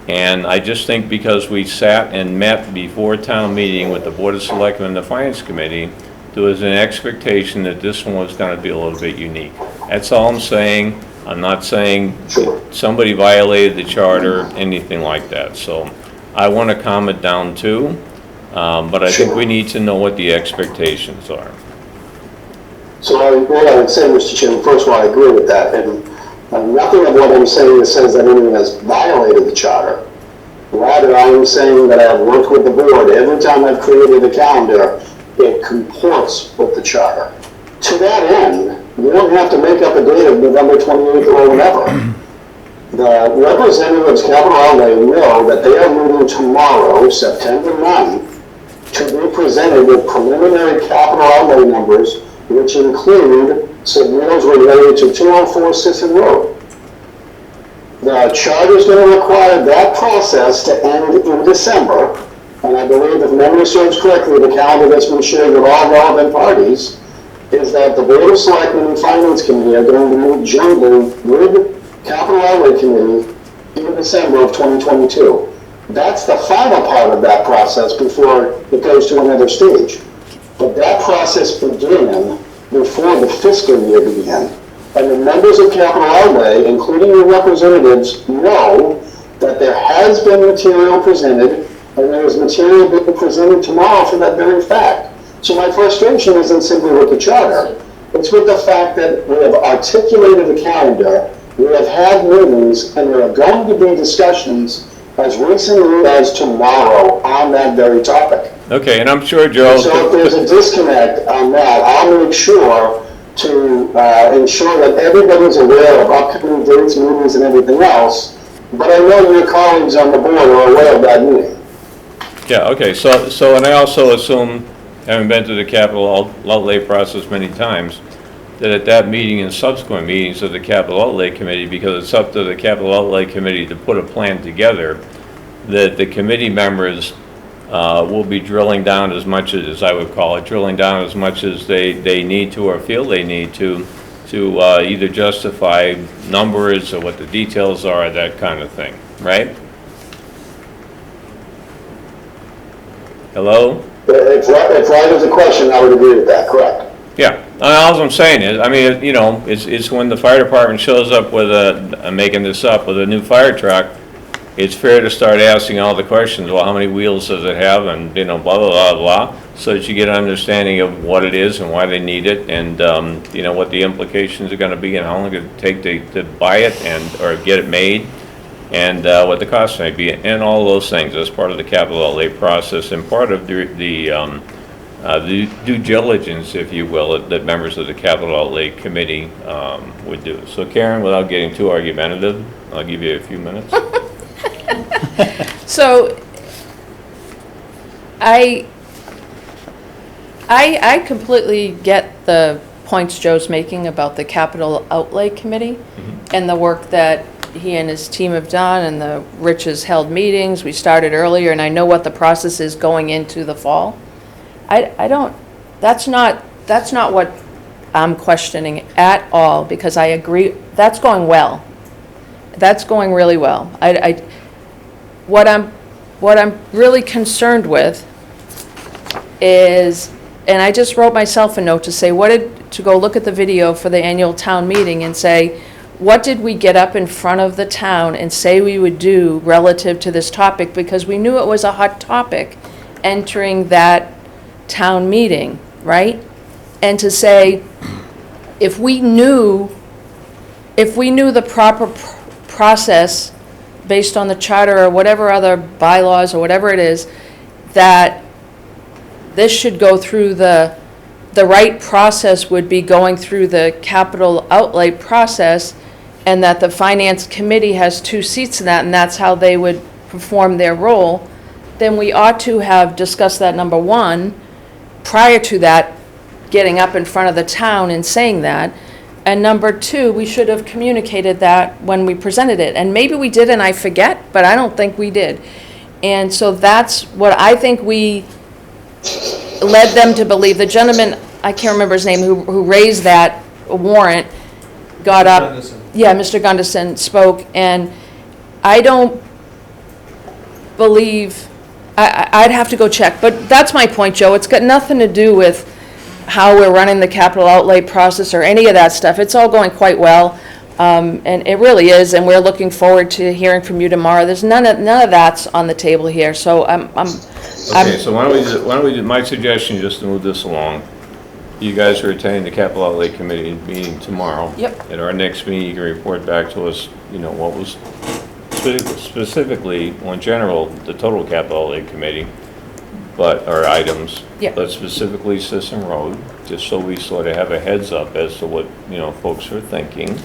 And I just think because we sat and met before town meeting with the Board of Selectmen and the Finance Committee, there was an expectation that this one was going to be a little bit unique. That's all I'm saying. I'm not saying somebody violated the charter, anything like that. So I want to calm it down too, but I think we need to know what the expectations are. So what I would say, Mr. Chairman, first of all, I agree with that, and nothing of what I'm saying says that anyone has violated the charter. Rather, I am saying that I have worked with the board. Every time I've created a calendar, it comports with the charter. To that end, you don't have to make up a date of November 28th or whatever. The representatives capital outlay know that they are meeting tomorrow, September 9th, to be presented with preliminary capital outlay numbers, which include submittals related to 204 Sisson Road. The charter is going to require that process to end in December, and I believe, if memory serves correctly, the calendar that's been shared with all relevant parties is that the Board of Selectmen and Finance Committee are going to meet jointly with Capital Outlay Committee in December of 2022. That's the final part of that process before it goes to another stage. But that process began before the fiscal year began. And the members of Capital Outlay, including your representatives, know that there has been material presented, and there is material being presented tomorrow for that very fact. So my frustration isn't simply with the charter. It's with the fact that we have articulated a calendar, we have had meetings, and there are going to be discussions as recently as tomorrow on that very topic. Okay, and I'm sure, Joe. So if there's a disconnect on that, I'll make sure to ensure that everybody's aware of upcoming dates, meetings, and everything else. But I know your colleagues on the board are aware of that meeting. Yeah, okay, so, and I also assume, having been to the capital outlay process many times, that at that meeting and subsequent meetings of the capital outlay committee, because it's up to the capital outlay committee to put a plan together, that the committee members will be drilling down as much as I would call it, drilling down as much as they need to or feel they need to either justify numbers or what the details are, that kind of thing, right? Hello? If right is a question, I would agree with that, correct? Yeah, all I'm saying is, I mean, you know, it's when the fire department shows up with I'm making this up, with a new fire truck, it's fair to start asking all the questions, well, how many wheels does it have, and, you know, blah, blah, blah, blah, so that you get an understanding of what it is and why they need it, and, you know, what the implications are gonna be, and how long it take to buy it or get it made, and what the cost may be, and all those things as part of the capital outlay process, and part of the due diligence, if you will, that members of the capital outlay committee would do. So Karen, without getting too argumentative, I'll give you a few minutes. So, I completely get the points Joe's making about the capital outlay committee and the work that he and his team have done, and the Rich has held meetings. We started earlier, and I know what the process is going into the fall. I don't, that's not what I'm questioning at all, because I agree, that's going well. That's going really well. What I'm really concerned with is, and I just wrote myself a note to say, to go look at the video for the annual town meeting and say, what did we get up in front of the town and say we would do relative to this topic? Because we knew it was a hot topic entering that town meeting, right? And to say, if we knew the proper process based on the charter or whatever other bylaws or whatever it is, that this should go through the right process would be going through the capital outlay process, and that the finance committee has 2 seats in that, and that's how they would perform their role, then we ought to have discussed that, number one, prior to that, getting up in front of the town and saying that. And number two, we should have communicated that when we presented it. And maybe we did and I forget, but I don't think we did. And so that's what I think we led them to believe. The gentleman, I can't remember his name, who raised that warrant, got up. Gunderson. Yeah, Mr. Gunderson spoke, and I don't believe, I'd have to go check, but that's my point, Joe. It's got nothing to do with how we're running the capital outlay process or any of that stuff. It's all going quite well, and it really is, and we're looking forward to hearing from you tomorrow. There's none of that's on the table here, so Okay, so why don't we do, my suggestion, just to move this along, you guys are attending the capital outlay committee meeting tomorrow. Yep. At our next meeting, you can report back to us, you know, what was specifically, well, in general, the total capital outlay committee, or items. Yeah. But specifically Sisson Road, just so we sort of have a heads up as to what, you know, folks are thinking,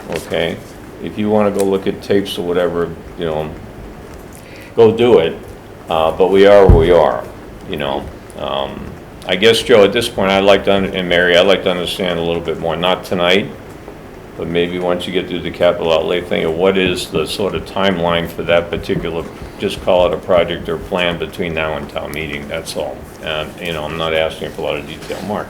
okay? If you want to go look at tapes or whatever, you know, go do it, but we are where we are, you know? I guess, Joe, at this point, and Mary, I'd like to understand a little bit more, not tonight, but maybe once you get through the capital outlay thing, of what is the sort of timeline for that particular, just call it a project or plan between now and town meeting, that's all. And, you know, I'm not asking for a lot of detail. Mark?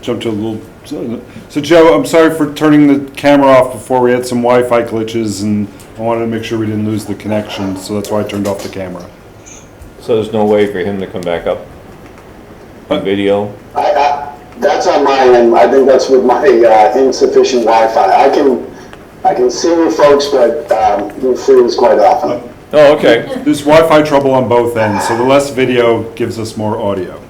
jump to a little, so Joe, I'm sorry for turning the camera off before. We had some Wi-Fi glitches and I wanted to make sure we didn't lose the connection, so that's why I turned off the camera. So there's no way for him to come back up on video? That's on my end. I think that's with my insufficient Wi-Fi. I can see you folks, but you freeze quite often. Oh, okay. There's Wi-Fi trouble on both ends, so the less video gives us more audio.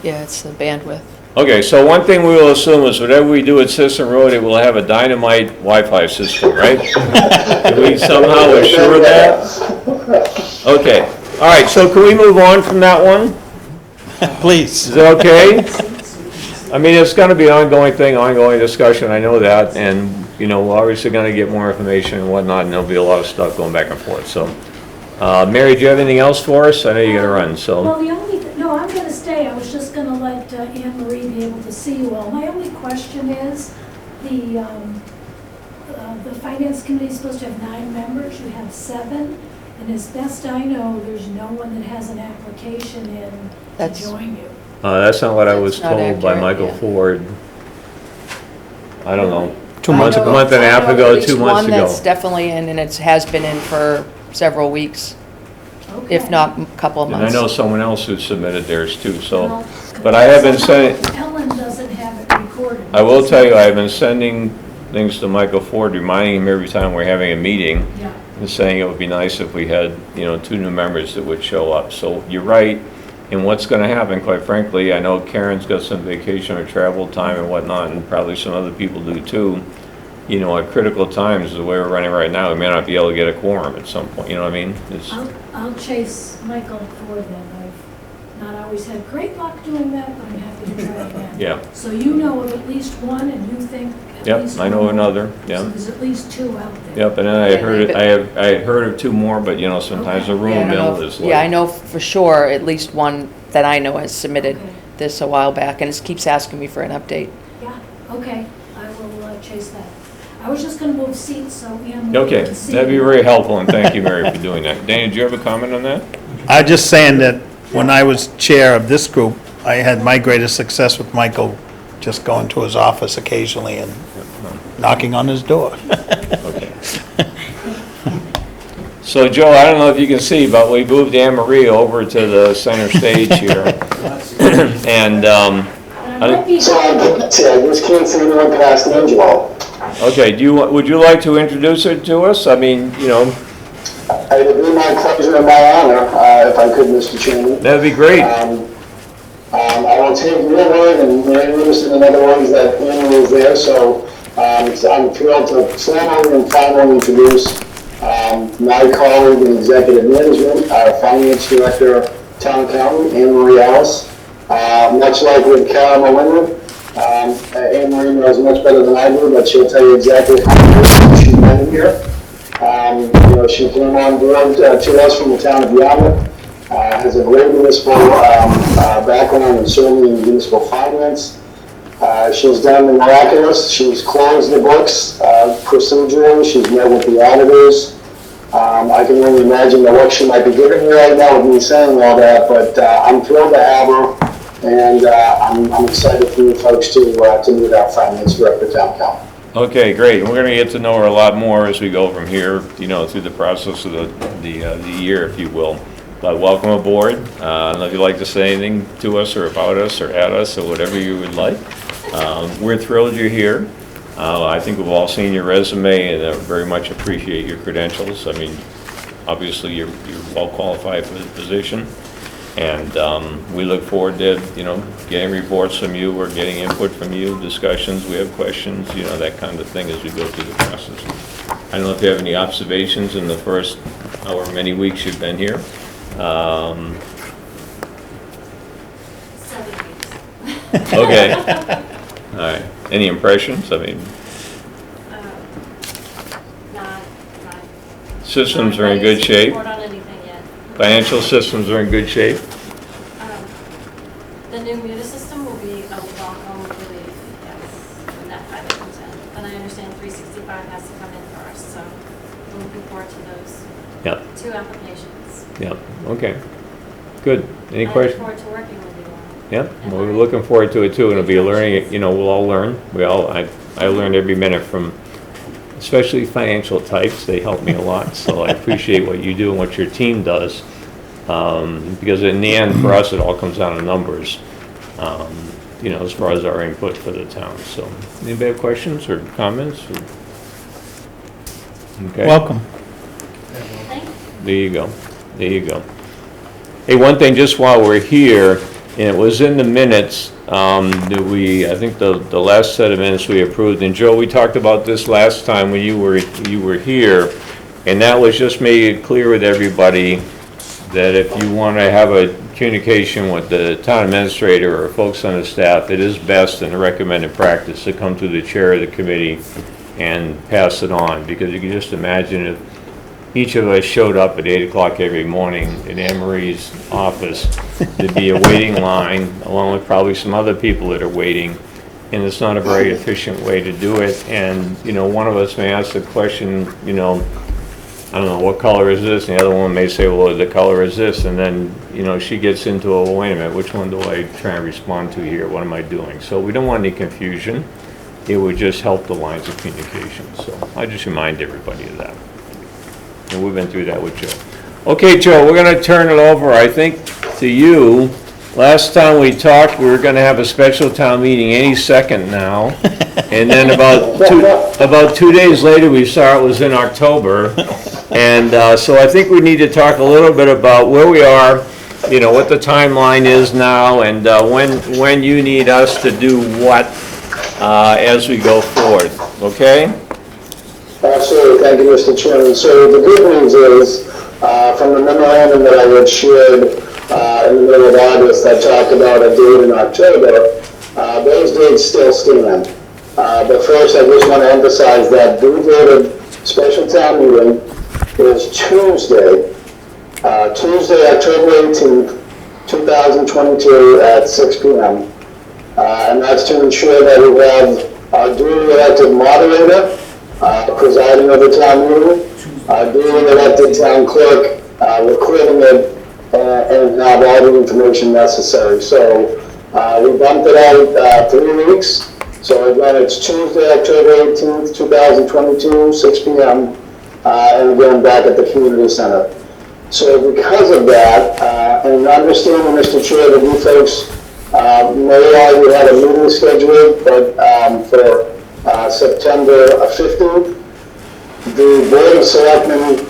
Yeah, it's the bandwidth. Okay, so one thing we will assume is whatever we do at System Road, it will have a dynamite Wi-Fi system, right? Can we somehow assure that? Okay, all right, so can we move on from that one? Please. Is that okay? I mean, it's gonna be an ongoing thing, ongoing discussion, I know that, and, you know, we're obviously gonna get more information and whatnot, and there'll be a lot of stuff going back and forth, so. Mary, do you have anything else for us? I know you gotta run, so. Well, the only, no, I'm gonna stay. I was just gonna let Anne Marie be able to see you all. My only question is, the finance committee is supposed to have 9 members, you have 7, and as best I know, there's no one that has an application in to That's- join you. That's not what I was That's not told by accurate, Michael yeah. Ford. I don't know. 2 months A ago. month and a half I know ago, at 2 least months one that's ago. definitely in, and it has been in for several weeks, if Okay. not a couple of And I months. know someone else who submitted theirs too, so. Well, But I have been sending, Ellen doesn't have it recorded. I will tell you, I've been sending things to Michael Ford, reminding him every time we're having a meeting, Yeah, and saying it would be nice if we had, 2 new members that would show up. So you're right, and what's gonna happen, quite frankly, I know Karen's got some vacation or travel time and whatnot, and probably some other people do too. At critical times, the way we're running right now, we may not be able to get a quorum at some point, you know what I mean? It's- I'll chase Michael for them. I've not always had great luck doing that, but I'm happy to try again. Yeah, So you know of at least one, and you think at least yep, I one know more? another, So yeah. there's at least 2 out there. Yep, and then I heard, I had heard of 2 more, but sometimes the Yeah, I rumor don't know mill if- is like. Yeah, I know for sure, at least one that I know has submitted Okay. this a while back, and it keeps asking me for an update. Yeah, okay, I will chase that. I was just gonna move seats so Anne Marie Okay, can see. that'd be you. very helpful, and thank you, Mary, for doing that. Dana, do you have a comment on that? I'm just saying that when I was chair of this group, I had my greatest success with Michael just going to his office occasionally and knocking on his door. Okay. So, Joe, I don't know if you can see, but we moved Anne Marie over to the center stage here. And, And I might be. So I just can't see anyone past Angelo. okay, would you like to introduce her to us? I mean, It would be my pleasure and my honor, if I could, Mr. Chairman. that'd be great. I will take your word and Mary Lewis and other ones that Anne is there, so I'm thrilled to formally and finally introduce my colleague in executive management, our finance director, town accountant, Anne Marie Ellis. Much like with Karen Melinda, Anne Marie knows much better than I do, but she'll tell you exactly how she's been here. She came on board to us from the town of Yarmouth, has a great municipal background and certainly in municipal finance. She's done the miraculous. She's closed the books procedurally. She's met with the auditors. I can only imagine the look she might be giving me right now with me saying all that, but I'm thrilled to have her, and I'm excited for you folks to meet our finance director, town council. Okay, great. We're gonna get to know her a lot more as we go from here, through the process of the year, if you will. But welcome aboard. I don't know if you'd like to say anything to us or about us or at us or whatever you would like. We're thrilled you're here. I think we've all seen your resume and very much appreciate your credentials. I mean, obviously, you're well qualified for the position. And we look forward to, getting reports from you or getting input from you, discussions, we have questions, that kind of thing as we go through the process. I don't know if you have any observations in the first however many weeks you've been here. 7 weeks. Okay. All right. Any impressions? I mean, Not systems are in good shape. report on anything yet. Financial systems are in good shape. The new munis system will be a welcome relief, yes, when that finally comes in. But I understand 365 has to come in first, so we're looking forward to those Yeah. 2 applications. Yeah. Okay. Good. Any I look questions? forward to working with you all. Yeah, well, we're looking forward to it too, and it'll be a learning, you know, we'll all learn. I learned every minute from, especially financial types, they help me a lot, so I appreciate what you do and what your team does. Because in the end, for us, it all comes down to numbers, you know, as far as our input for the town, so. Anybody have questions or comments? Okay. Welcome. Thank you. There you go, there you go. Hey, one thing, just while we're here, and it was in the minutes, I think the last set of minutes we approved, and Joe, we talked about this last time when you were here, and that was just made it clear with everybody that if you want to have a communication with the town administrator or folks on the staff, it is best and a recommended practice to come to the chair of the committee and pass it on, because you can just imagine if each of us showed up at 8 o'clock every morning in Anne Marie's office, there'd be a waiting line, along with probably some other people that are waiting, and it's not a very efficient way to do it. And, you know, one of us may ask the question, you know, I don't know, what color is this? And the other one may say, well, the color is this. And then, you know, she gets into, well, wait a minute, which one do I try and respond to here? What am I doing? So we don't want any confusion. It would just help the lines of communication. So I just remind everybody of that. And we've been through that with Joe. Okay, Joe, we're gonna turn it over, I think, to you. Last time we talked, we were gonna have a special town meeting any second now. And then about 2 days later, we saw it was in October. And so I think we need to talk a little bit about where we are, you know, what the timeline is now, and when you need us to do what as we go forward, okay? Absolutely, thank you, Mr. Chairman. So the good news is, from the memorandum that I had shared in the middle of August, that talked about a date in October, those dates still stand. But first, I just want to emphasize that the voted special town meeting is Tuesday, October 18th, 2022 at 6 p.m. And that's to ensure that we have our duly elected moderator presiding over town meeting, duly elected town clerk, recording it, and have all the information necessary. So we bumped it out 3 weeks. So again, it's Tuesday, October 18th, 2022, 6 p.m. And again, back at the community center. So because of that, and understanding, Mr. Chair, that you folks may already have a meeting scheduled, but for September 15th, the Board of Selectmen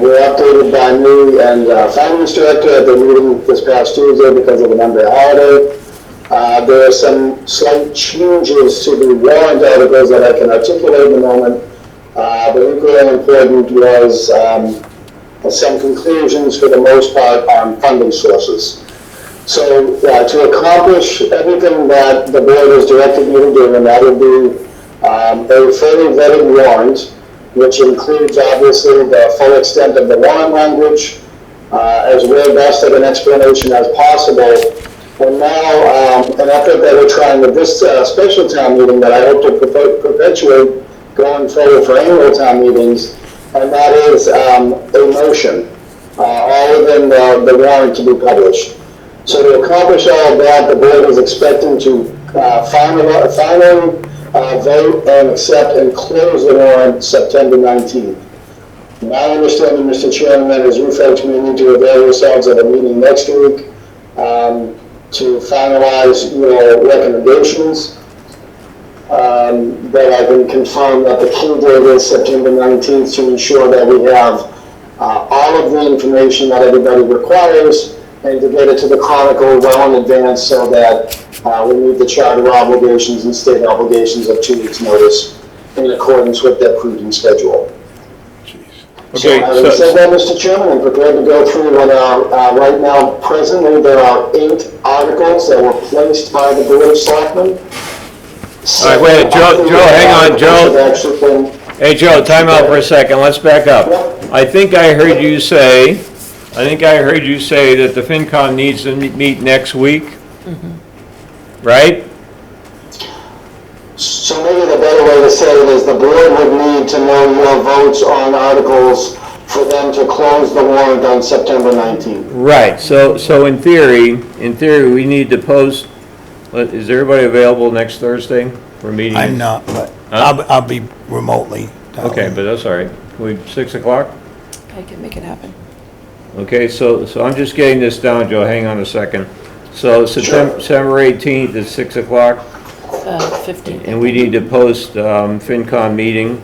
were updated by me and Finance Director at the meeting this past Tuesday because of the Monday holiday. There are some slight changes to the warrant articles that I can articulate in a moment. But equally important was some conclusions for the most part on funding sources. So to accomplish everything that the board has directed me to do, and that would be a fully vetted warrant, which includes obviously the full extent of the warrant language, as robust of an explanation as possible. And now an effort that we're trying with this special town meeting that I hope to perpetuate going forward for annual town meetings, and that is a motion, all within the warrant to be published. So to accomplish all of that, the board is expecting to finally vote and accept and close the warrant September 19th. My understanding, Mr. Chairman, that is you folks may need to avail yourselves of a meeting next week to finalize your recommendations. But I can confirm that the key date is September 19th to ensure that we have all of the information that everybody requires and to get it to the Chronicle well in advance so that we meet the charter obligations and state obligations of 2 weeks' notice in accordance with their printing schedule. Okay, So having said that, Mr. Chairman, I'm prepared to go through what right now, presently, there are 8 articles that were placed by the Board of Selectmen. All right, wait, Joe, hang on, Joe. Hey, Joe, time out for a second, let's back up. I think I heard you say that the FinCom needs to meet next week, right? So maybe the better way to say it is the board would need to know your votes on articles for them to close the warrant on September 19th. Right, so in theory, we need to post, is everybody available next Thursday for a meeting? I'm not, but Huh? I'll be remotely. Okay, but that's all right. We, 6 o'clock? I can make it happen. Okay, so I'm just getting this down, Joe, hang on a second. So September 18th at 6 o'clock, 15. and we need to post FinCom meeting.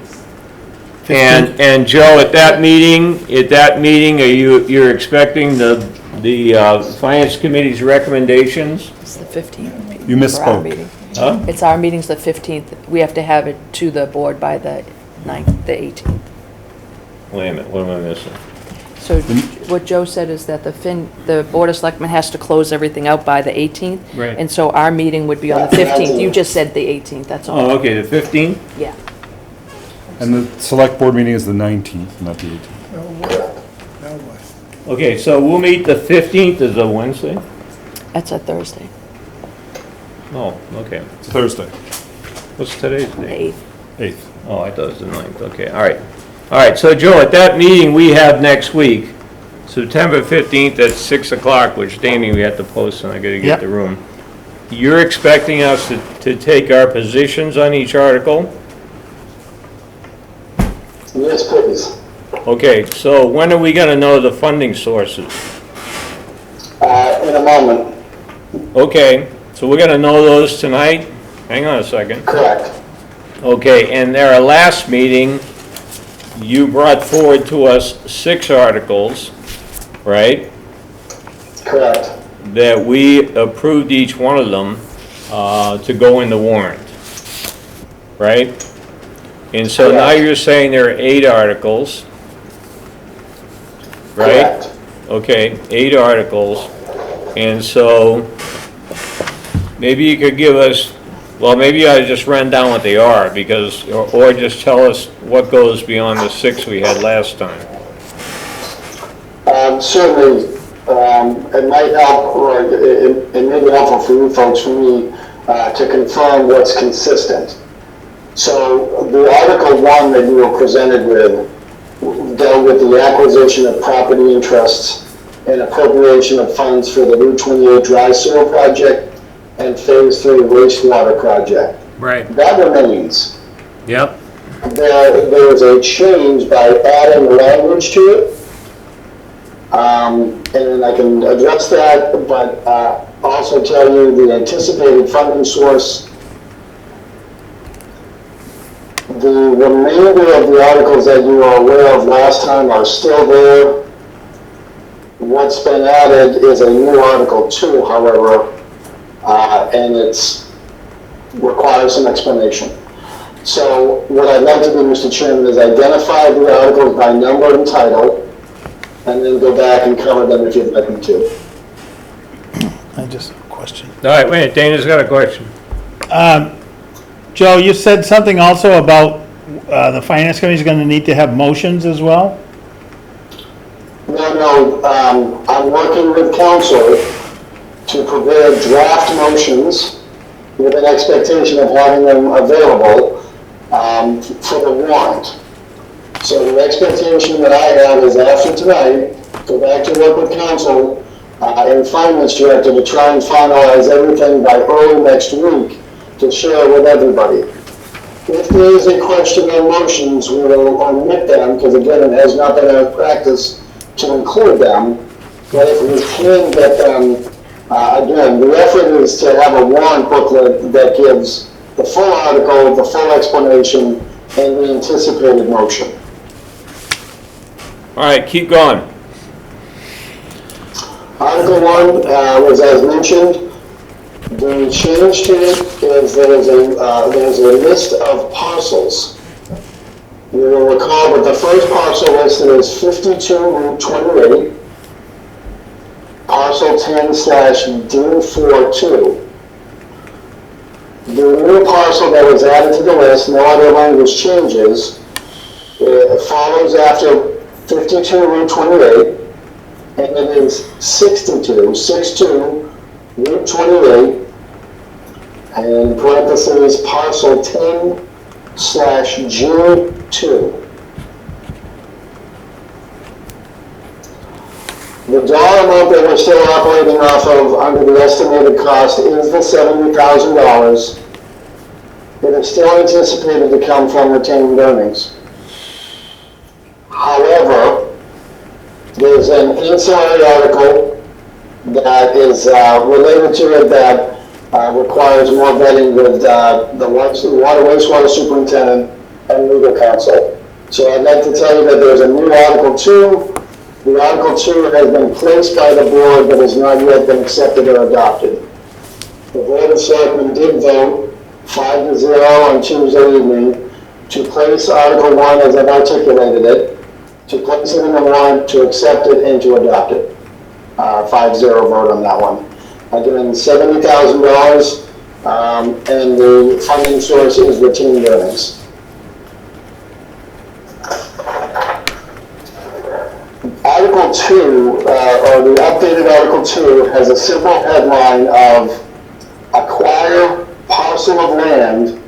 And Joe, at that meeting, you're expecting the Finance Committee's recommendations? It's the 15th. You for our misspoke. meeting. Huh? It's our meeting's the 15th. We have to have it to the board by the 9th, the 18th. Wait a minute, what am I missing? So what Joe said is that the Board of Selectmen has to close everything out by the 18th. Right. And so our meeting would be on the 15th. You just said the 18th, that's all. Oh, okay, the 15th? Yeah. And the select board meeting is the 19th, not the 18th. Now what? Okay, so we'll meet the 15th, is a Wednesday? That's a Thursday, Oh, okay. It's Thursday, What's today's the date? 8th. 8th. Oh, I thought it was the 9th, okay, all right. All right, so Joe, at that meeting we have next week, September 15th at 6 o'clock, which Damien, we have to post and I gotta Yep. get the room. You're expecting us to take our positions on each article? Yes, please. Okay, so when are we gonna know the funding sources? In a moment, Okay, so we're gonna know those tonight? Hang on a second. correct. Okay, and at our last meeting, you brought forward to us 6 articles, right? Correct. That we approved each one of them to go in the warrant, right? And so now Correct. you're saying there are 8 articles, right? Correct. Okay, 8 articles, and so maybe you could give us, well, maybe you ought to just run down what they are, because, or just tell us what goes beyond the 6 we had last time. Certainly, it might help, or it may be helpful for you folks, for me, to confirm what's consistent. So the Article 1 that you were presented with dealt with the acquisition of property interests and appropriation of funds for the Route 28 dry sewer project and Phase 3 wastewater project. Right. That remains. Yep. There was a change by adding language to it. And I can address that, but also tell you the anticipated funding source. The remainder of the articles that you were aware of last time are still there. What's been added is a new Article 2, however, and it's requires some explanation. So what I'd like to do, Mr. Chairman, is identify the articles by number and title, and then go back and cover them if you'd like me to. I just have a question. All right, wait, Dana's got a question. Joe, you said something also about the finance committee is going to need to have motions as well? No, I'm working with council to prepare draft motions with an expectation of having them available for the warrant. So the expectation that I have is after tonight, go back to work with council and finance director to try and finalize everything by early next week to share with everybody. If there is a question on motions, we will omit them, because again, it has not been our practice to include them. But if we can get them, again, the effort is to have a warrant booklet that gives the full article, the full explanation, and the anticipated motion. All right, keep going. Article 1 was as mentioned. The change to it is there's a list of parcels. You will recall that the first parcel listed is 52 Route 28, parcel 10/D42. The new parcel that was added to the list, no other language changes, it follows after 52 Route 28, and it is 62 Route 28, and parentheses, parcel 10/G2. The dollar amount that we're still operating off of under the estimated cost is the $70,000. It is still anticipated to come from retained earnings. However, there's an ancillary article that is related to it that requires more vetting with the water wastewater superintendent and legal counsel. So I'd like to tell you that there's a new Article 2. The Article 2 has been placed by the board but has not yet been accepted or adopted. The Board of Selectmen did vote 5-0 on Tuesday evening to place Article 1 as I've articulated it, to place it in the warrant, to accept it, and to adopt it. 5-0 vote on that one. Again, $70,000, and the funding source is retained earnings. Article 2, or the updated Article 2, has a simple headline of acquire parcel of land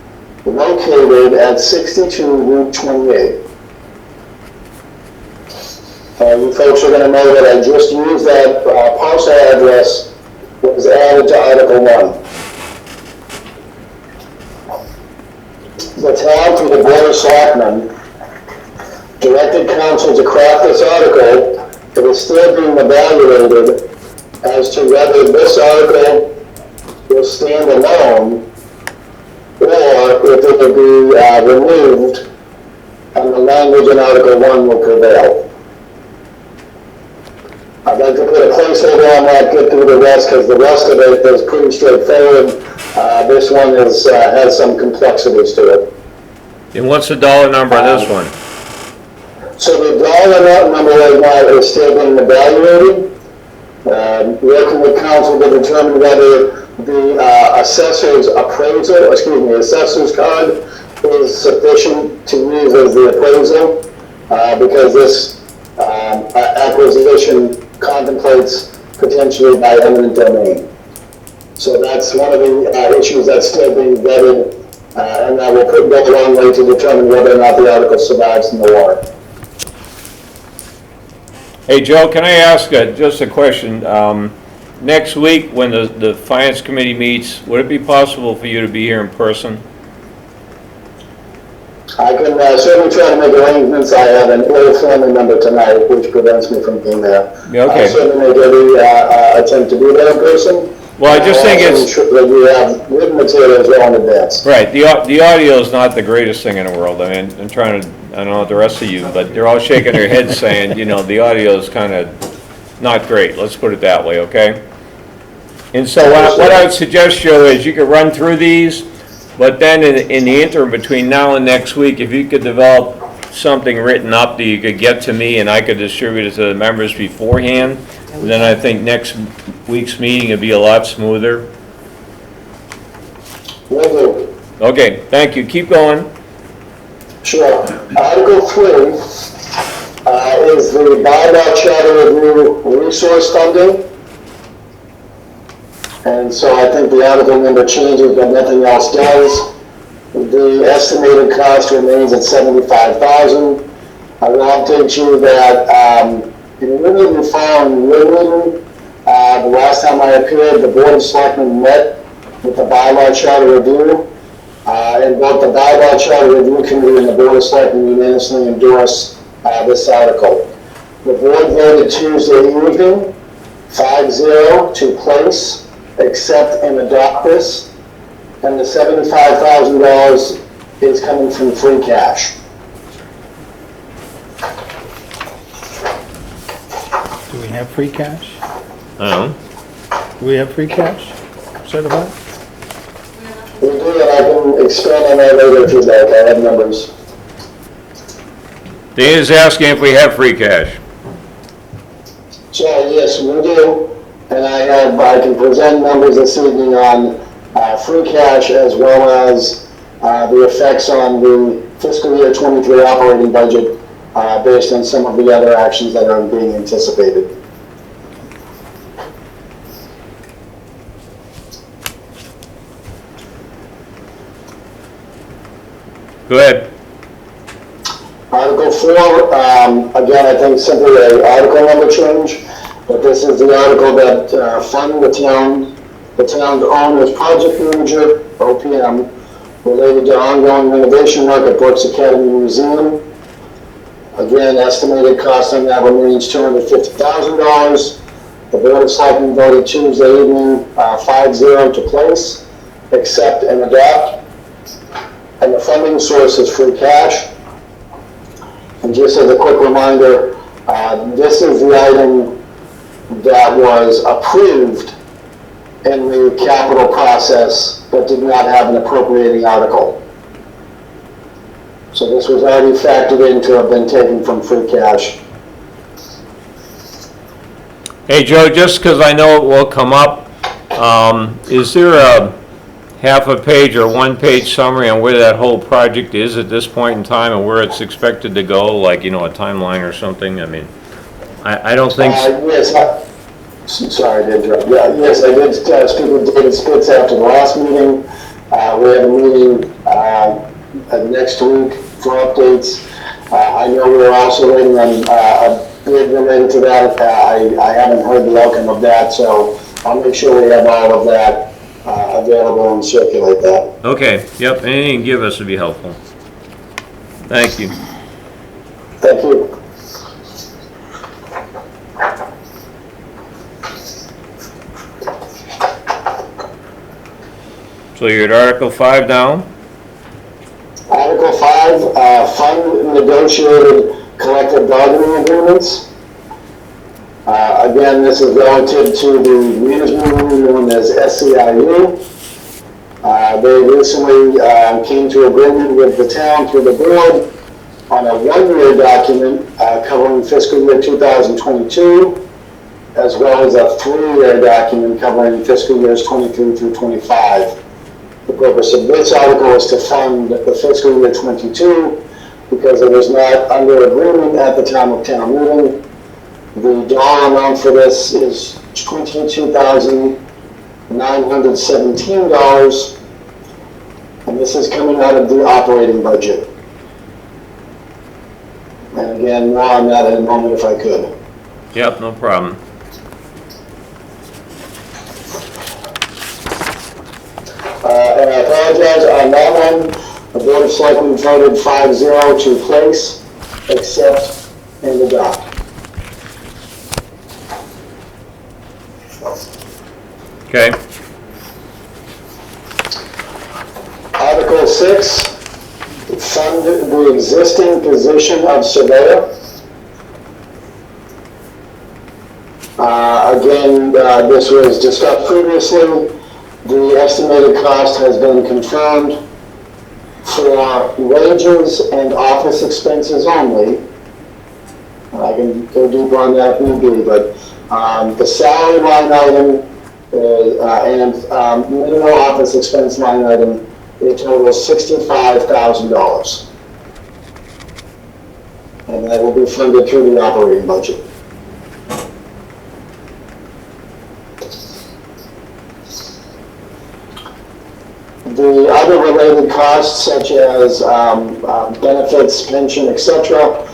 located at 62 Route 28. You folks are going to know that I just used that parcel address that was added to Article 1. The town, through the Board of Selectmen, directed council to craft this article. It is still being evaluated as to whether this article will stand alone or if it will be removed and the language in Article 1 will prevail. I'd like to put a placeholder on that, get through the rest, because the rest of it is pretty straightforward. This one has some complexities to it. And what's the dollar number on this one? So the dollar number right now is still being evaluated. Working with council to determine whether the assessor's assessor's card is sufficient to use as the appraisal, because this acquisition contemplates potentially by eminent domain. So that's one of the issues that's still being vetted, and I will go a long way to determine whether or not the article survives in the warrant. Hey, Joe, can I ask just a question? Next week, when the Finance Committee meets, would it be possible for you to be here in person? I can certainly try to make arrangements. I have an ill family member tonight, which prevents me from being there. Yeah, okay. I'll certainly make every attempt to be there in person. Well, I just think it's... Ensure that we have written materials well in advance. Right, the audio is not the greatest thing in the world. I mean, I'm trying to, I don't know the rest of you, but they're all shaking their heads saying, you know, the audio is kind of not great. Let's put it that way, okay? And so what I would suggest, Joe, is you could run through these, but then in the interim between now and next week, if you could develop something written up that you could get to me and I could distribute it to the members beforehand, then I think next week's meeting would be a lot smoother. Will do. Okay, thank you. Keep going. Sure. Article 3 is the bylaw charter review resource funding. And so I think the article number changes, but nothing else does. The estimated cost remains at $75,000. I will update you that in Linden Farm, Linden, the last time I appeared, the Board of Selectmen met with the bylaw charter review. And both the bylaw charter review committee and the Board of Selectmen unanimously endorsed this article. The board voted Tuesday evening, 5-0, to place, accept, and adopt this. And the $75,000 is coming from free cash. Do we have free cash? I don't know. Do we have free cash certified? We do, and I can expand on that later if you'd like. I have numbers. Dana's asking if we have free cash. So yes, we do, and I can present numbers this evening on free cash as well as the effects on the fiscal year 23 operating budget based on some of the other actions that are being anticipated. Go ahead. Article 4, again, I think simply an article number change. But this is the article that funded the town's owner's project manager, OPM, related to ongoing renovation work at Brooks Academy Museum. Again, estimated cost on that remains $250,000. The Board of Selectmen voted Tuesday evening 5-0 to place, accept, and adopt. And the funding source is free cash. And just as a quick reminder, this is the item that was approved in the capital process but did not have an appropriating article. So this was already factored in to have been taken from free cash. Hey, Joe, just because I know it will come up, is there a half a page or 1 page summary on where that whole project is at this point in time and where it's expected to go, like, you know, a timeline or something? I mean, I don't think... Yes, sorry to interrupt. Yeah, yes, I did speak with David Spitz after the last meeting. We have a meeting next week for updates. I know we're also waiting on a bid related to that. I haven't heard the outcome of that, so I'll make sure we have all of that available and circulate that. Okay, yep, anything you can give us would be helpful. Thank you. Thank you. So you're at Article 5 now? Article 5, fund negotiated collective bargaining agreements. Again, this is relative to the management union known as SCIU. They recently came to agreement with the town through the board on a 1-year document covering fiscal year 2022, as well as a 3-year document covering fiscal years 23 through 25. The purpose of this article is to fund the fiscal year 22 because it was not under agreement at the time of town meeting. The dollar amount for this is $22,917, and this is coming out of the operating budget. And again, more on that in a moment if I could. Yep, no problem. And I apologize on that one. The Board of Selectmen voted 5-0 to place, accept, and adopt. Okay. Article 6, fund the existing position of surveyor. Again, this was discussed previously. The estimated cost has been confirmed for wages and office expenses only. I can go deeper on that if need be, but the salary line item and minimum office expense line item, it totals $65,000. And that will be funded through the operating budget. The other related costs, such as benefits, pension, etc.,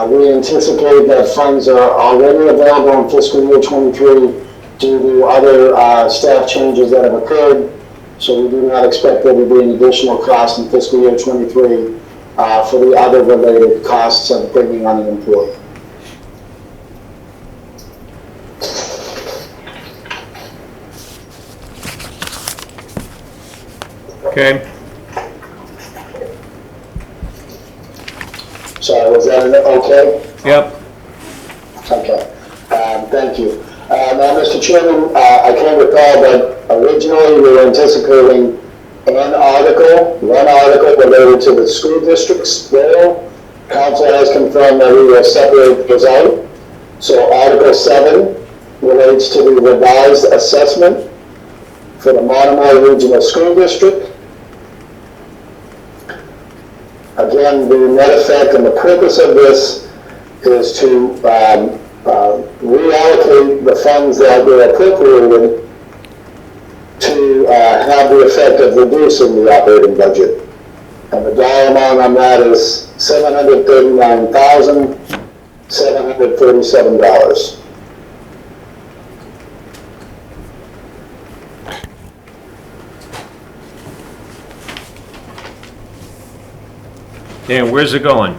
we anticipate that funds are already available in fiscal year 23 due to other staff changes that have occurred. So we do not expect there to be an additional cost in fiscal year 23 for the other related costs of bringing on an employee. Okay. Sorry, was that okay? Yep. Okay. Thank you. Now, Mr. Chairman, I can't recall, but originally we were anticipating one article related to the school district's bill. Council has confirmed that we will separate those out. So Article 7 relates to the revised assessment for the Monomoy Regional School District. Again, the net effect and the purpose of this is to reallocate the funds that were appropriated to have the effect of reducing the operating budget. And the dollar amount on that is $739,737. Dan, where's it going?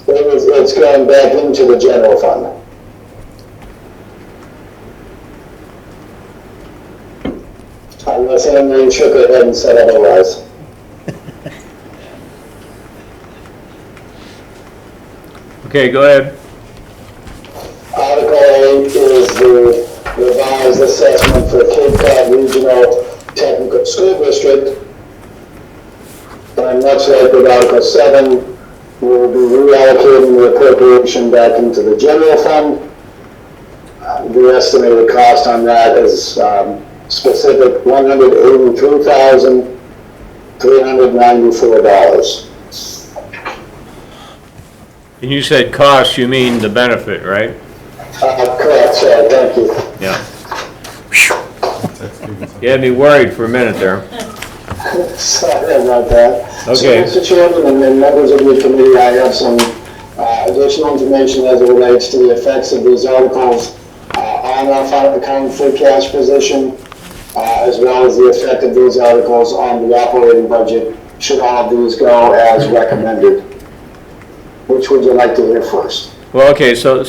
It's going back into the general fund. Unless Anne shook her head and said otherwise. Okay, go ahead. Article 8 is the revised assessment for Cape Cod Regional Technical School District. And much like with Article 7, we'll be reallocating the appropriation back into the general fund. The estimated cost on that is specific $183,394. And you said cost, you mean the benefit, right? Correct, sir, thank you. Yeah. You had me worried for a minute there. Sorry about that. Okay. So, Mr. Chairman and members of your committee, I have some additional information as it relates to the effects of these articles on our account free cash position, as well as the effect of these articles on the operating budget, should all of these go as recommended. Which would you like to hear first? Well, okay, so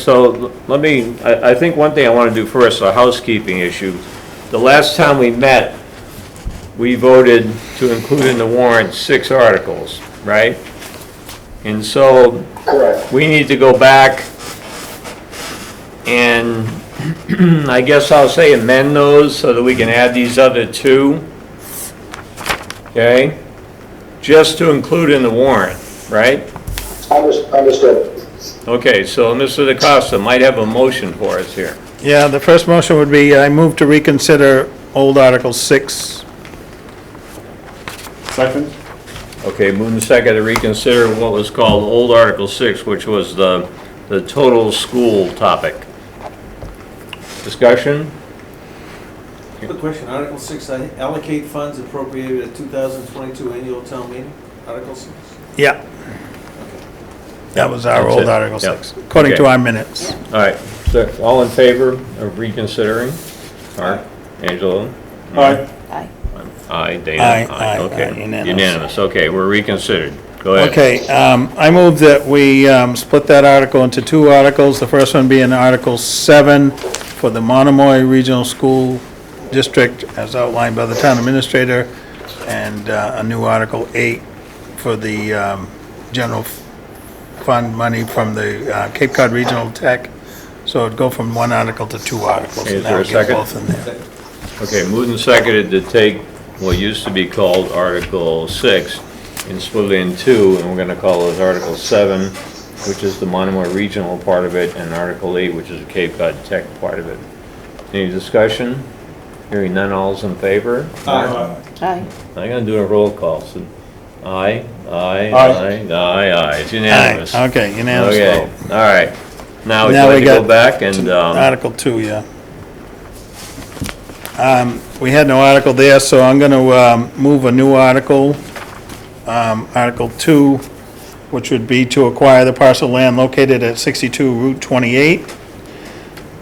let me, I think one thing I want to do first, a housekeeping issue. The last time we met, we voted to include in the warrant 6 articles, right? And so Correct. we need to go back and I guess I'll say amend those so that we can add these other 2. Okay? Just to include in the warrant, right? Understood. Okay, so Mr. DeCosta might have a motion for us here. Yeah, the first motion would be, I move to reconsider old Article 6. Second? Okay, move and second to reconsider what was called old Article 6, which was the total school topic. Discussion? Quick question, Article 6, allocate funds appropriated at 2022 annual town meeting, Article 6? Yeah. That was our That's old it. Article Yep. 6, according to Okay. our minutes. All right, so all in favor of reconsidering? Art, Angelo? Aye. Aye. Aye, Dana? Aye, Okay, unanimous. unanimous, okay, we're reconsidered. Go ahead. Okay, I move that we split that article into 2 articles. The first one being Article 7 for the Monomoy Regional School District, as outlined by the town administrator, and a new Article 8 for the general fund money from the Cape Cod Regional Tech. So it'd go from 1 article to 2 articles. Okay, is and there a that would get second? both in there. Okay, moved and seconded to take what used to be called Article 6 and split it in 2, and we're gonna call it Article 7, which is the Monomoy Regional part of it, and Article 8, which is the Cape Cod Tech part of it. Any discussion? Hearing none, all's in favor? Aye. Aye. I'm gonna do a roll call, so, aye, aye, Aye. aye, aye, it's unanimous. Aye, okay, unanimous Okay, vote. all right. Now, would you Now like we to go got back and, Article 2, yeah. We had no article there, so I'm going to move a new article, Article 2, which would be to acquire the parcel land located at 62 Route 28,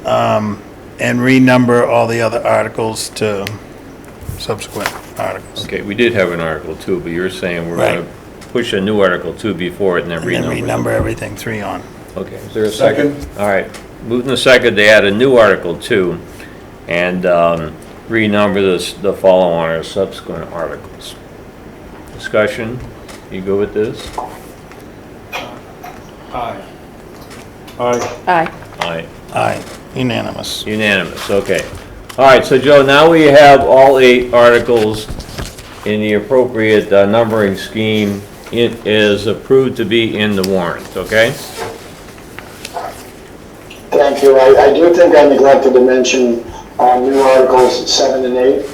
and renumber all the other articles to subsequent articles. okay, we did have an Article 2, but you're saying we're Right. gonna push a new Article 2 before it and then And then renumber them. renumber everything 3 on. Okay, is there a second? Second. All right, moving the second, they add a new Article 2 and renumber the following or subsequent articles. Discussion, you go with this? Aye. Aye. Aye. Aye, Aye, unanimous. unanimous, okay. All right, so Joe, now we have all 8 articles in the appropriate numbering scheme. It is approved to be in the warrant, okay? Thank you. I do think I neglected to mention new Articles 7 and 8,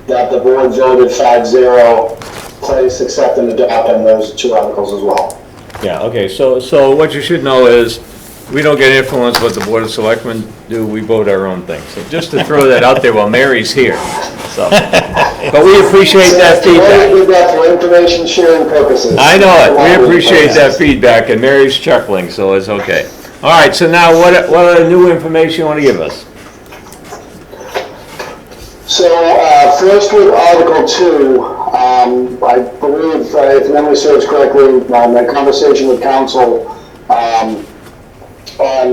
that the board voted 5-0, place, accept, and adopt on those 2 articles as well. Yeah, okay, so what you should know is, we don't get influence what the Board of Selectmen do, we vote our own things. So just to throw that out there while Mary's here, so. But we appreciate that We feedback. did that for information sharing purposes. I know it, we appreciate that feedback, and Mary's chuckling, so it's okay. All right, so now what other new information you want to give us? So, first with Article 2, I believe, if memory serves correctly, my conversation with council on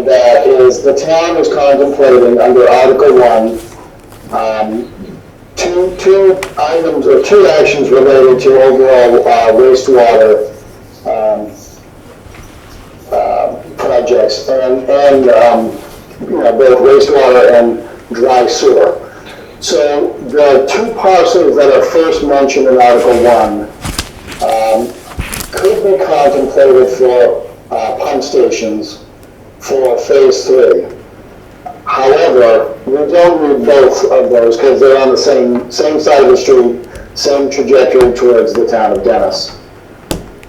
that is the town is contemplating under Article 1, two items or two actions related to overall wastewater projects and both wastewater and dry sewer. So the two parcels that are first mentioned in Article 1 could be contemplated for pump stations for Phase 3. However, we don't need both of those because they're on the same side of the street, same trajectory towards the town of Dennis.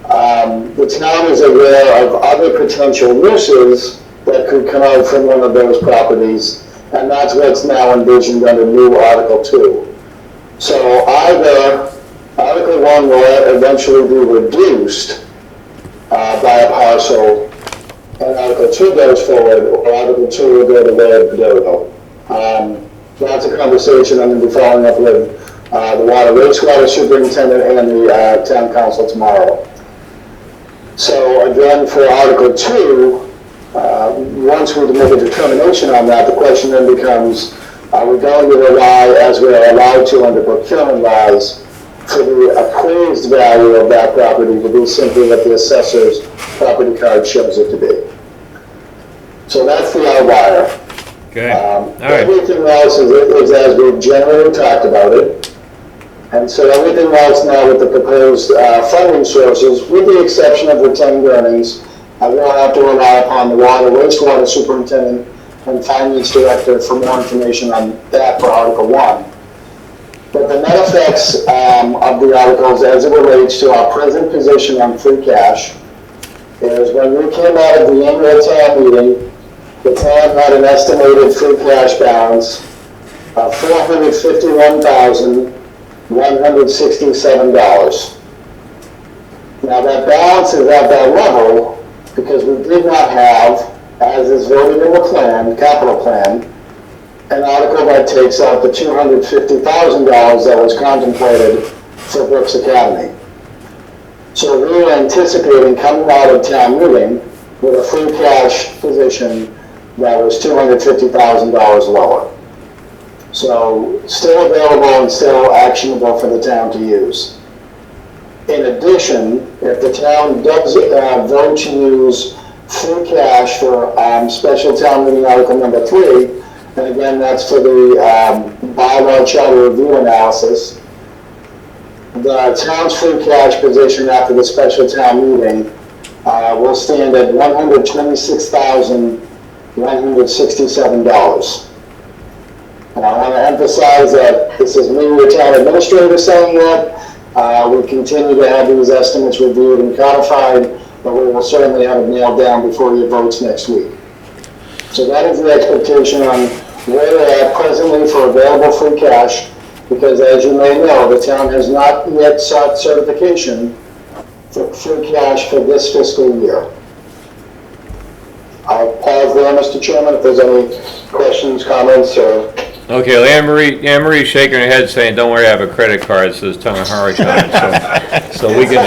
The town is aware of other potential uses that could come out from one of those properties, and that's what's now envisioned under new Article 2. So either Article 1 will eventually be reduced by a parcel, and Article 2 goes forward, or Article 2 will go the way of Dodo. That's a conversation I'm going to be following up with the wastewater superintendent and the town council tomorrow. So again, for Article 2, once we make a determination on that, the question then becomes, are we going to rely, as we are allowed to under procurement laws, for the appraised value of that property to be simply what the assessor's property card shows it to be? So that's the outlier. Okay, all right. Everything else is as we've generally talked about it. And so everything else now with the proposed funding sources, with the exception of retained earnings, I will have to rely upon the wastewater superintendent and finance director for more information on that for Article 1. But the net effects of the articles as it relates to our present position on free cash is when we came out of the annual town meeting, the town had an estimated free cash balance of $451,167. Now that balance is at that level because we did not have, as is voted in the plan, capital plan, an article that takes out the $250,000 that was contemplated for Brooks Academy. So we were anticipating coming out of town meeting with a free cash position that was $250,000 lower. So still available and still actionable for the town to use. In addition, if the town does vote to use free cash for special town meeting article number 3, and again that's for the bylaw charter review analysis, the town's free cash position after the special town meeting will stand at $126,167. And I want to emphasize that this is me, the town administrator, saying that. We continue to have these estimates reviewed and codified, but we will certainly have it nailed down before your votes next week. So that is the expectation on where we're at presently for available free cash, because as you may know, the town has not yet sought certification for free cash for this fiscal year. I'll pause there, Mr. Chairman, if there's any questions, comments, or... Okay, Anne Marie's shaking her head saying, don't worry, I have a credit card that says Town of Harwich on it, so we can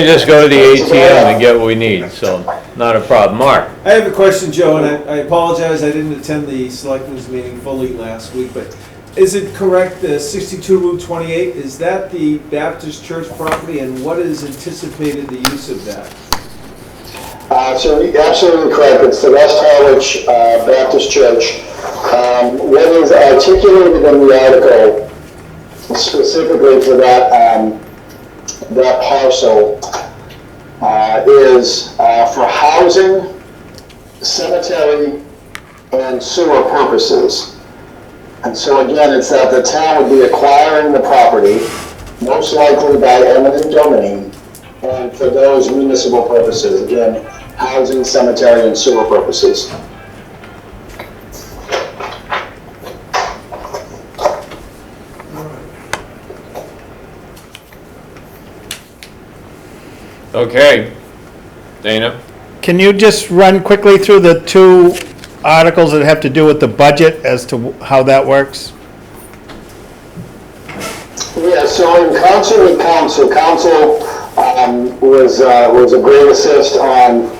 just go to the ATM and get what we need, so not a problem. Mark? I have a question, Joe, and I apologize, I didn't attend the Selectmen's meeting fully last week, but is it correct, the 62 Route 28, is that the Baptist Church property, and what is anticipated the use of that? So you're absolutely correct. It's the West Harwich Baptist Church. What is articulated in the article specifically for that parcel is for housing, cemetery, and sewer purposes. And so again, it's that the town would be acquiring the property, most likely by eminent domain, and for those municipal purposes, again, housing, cemetery, and sewer purposes. Okay. Dana? Can you just run quickly through the two articles that have to do with the budget as to how that works? so in concert with council was a great assist on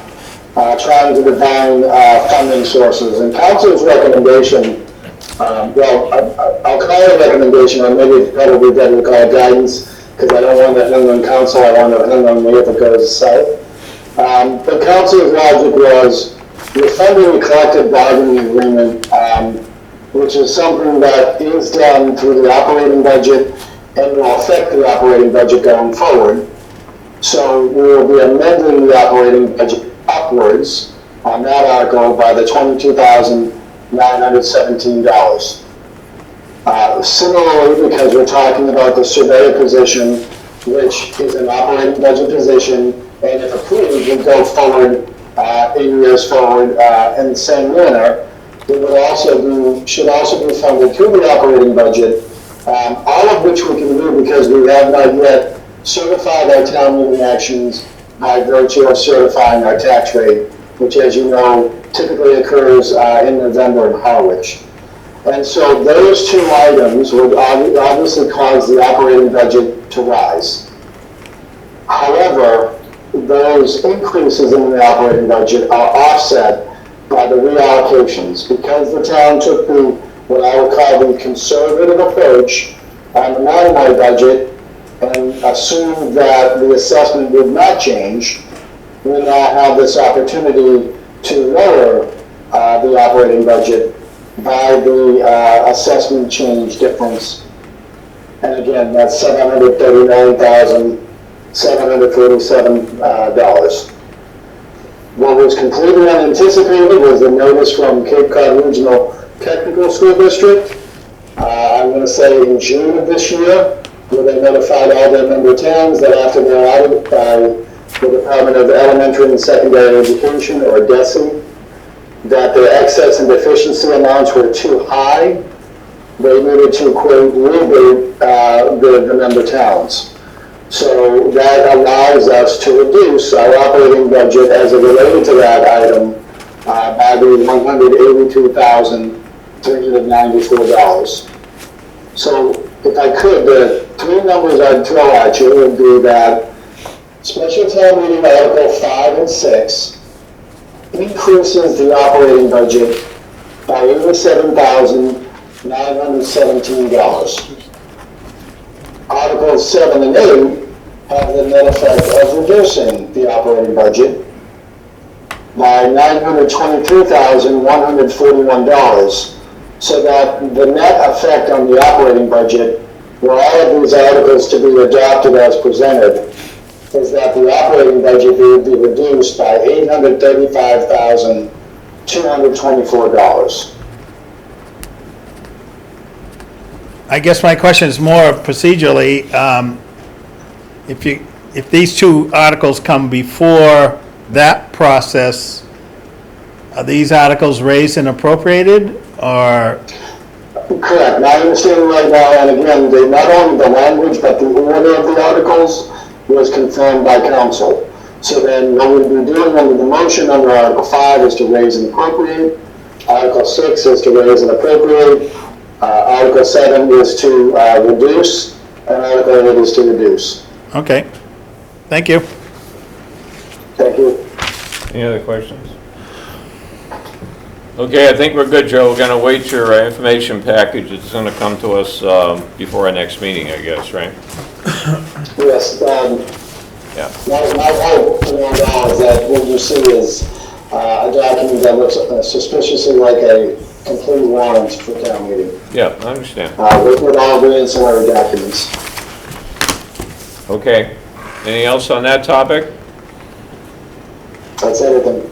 trying to define funding sources. And council's recommendation, I'll call it a recommendation, or maybe it's probably better to call it guidance, because I don't want to hang on council, I want to hang on me if it goes south. But council's logic was, you're funding a collective bargaining agreement, which is something that is done through the operating budget and will affect the operating budget going forward. So we will be amending the operating budget upwards on that article by the $22,917. Similarly, because we're talking about the surveyor position, which is an operating budget position, and if approved, would go forward 8 years forward in the same manner, it would should also be funded through the operating budget, all of which we can do because we have not yet certified our town meeting actions by virtue of certifying our tax rate, which, as you know, typically occurs in November in Harwich. And so those two items would obviously cause the operating budget to rise. However, those increases in the operating budget are offset by the reallocations. Because the town took what I would call the conservative approach on the Matamite budget and assumed that the assessment would not change, we now have this opportunity to lower the operating budget by the assessment change difference. And again, that's $739,747. What was completely unanticipated was the notice from Cape Cod Regional Technical School District, I'm going to say in June of this year, where they notified all their member towns that after their audit by the Department of Elementary and Secondary Education, or DESE, that their excess and deficiency amounts were too high. They needed to, quote, rebate the member towns. So that allows us to reduce our operating budget as it related to that item by the $182,394. So if I could, the three numbers I'd throw at you would be that special town meeting Article 5 and 6 increases the operating budget by $87,917. Articles 7 and 8 have the net effect of reducing the operating budget by $923,141, so that the net effect on the operating budget, were all of these articles to be adopted as presented, is that the operating budget would be reduced by $835,224. I guess my question is more procedurally, if these two articles come before that process, are these articles raised and appropriated, or? Correct. My understanding right now, and again, not only the language, but the order of the articles was confirmed by council. So then what we'll be doing under the motion under Article 5 is to raise and appropriate. Article 6 is to raise and appropriate. Article 7 is to reduce, and Article 8 is to reduce. Okay. Thank you. Thank you. Any other questions? Okay, I think we're good, Joe. We're gonna wait your information package. It's gonna come to us before our next meeting, I guess, right? Yes. Yeah. My hope is that what you see is a document that looks suspiciously like a complete warrant for town meeting. Yeah, I understand. With all the ancillary documents. Okay. Anything else on that topic? That's everything.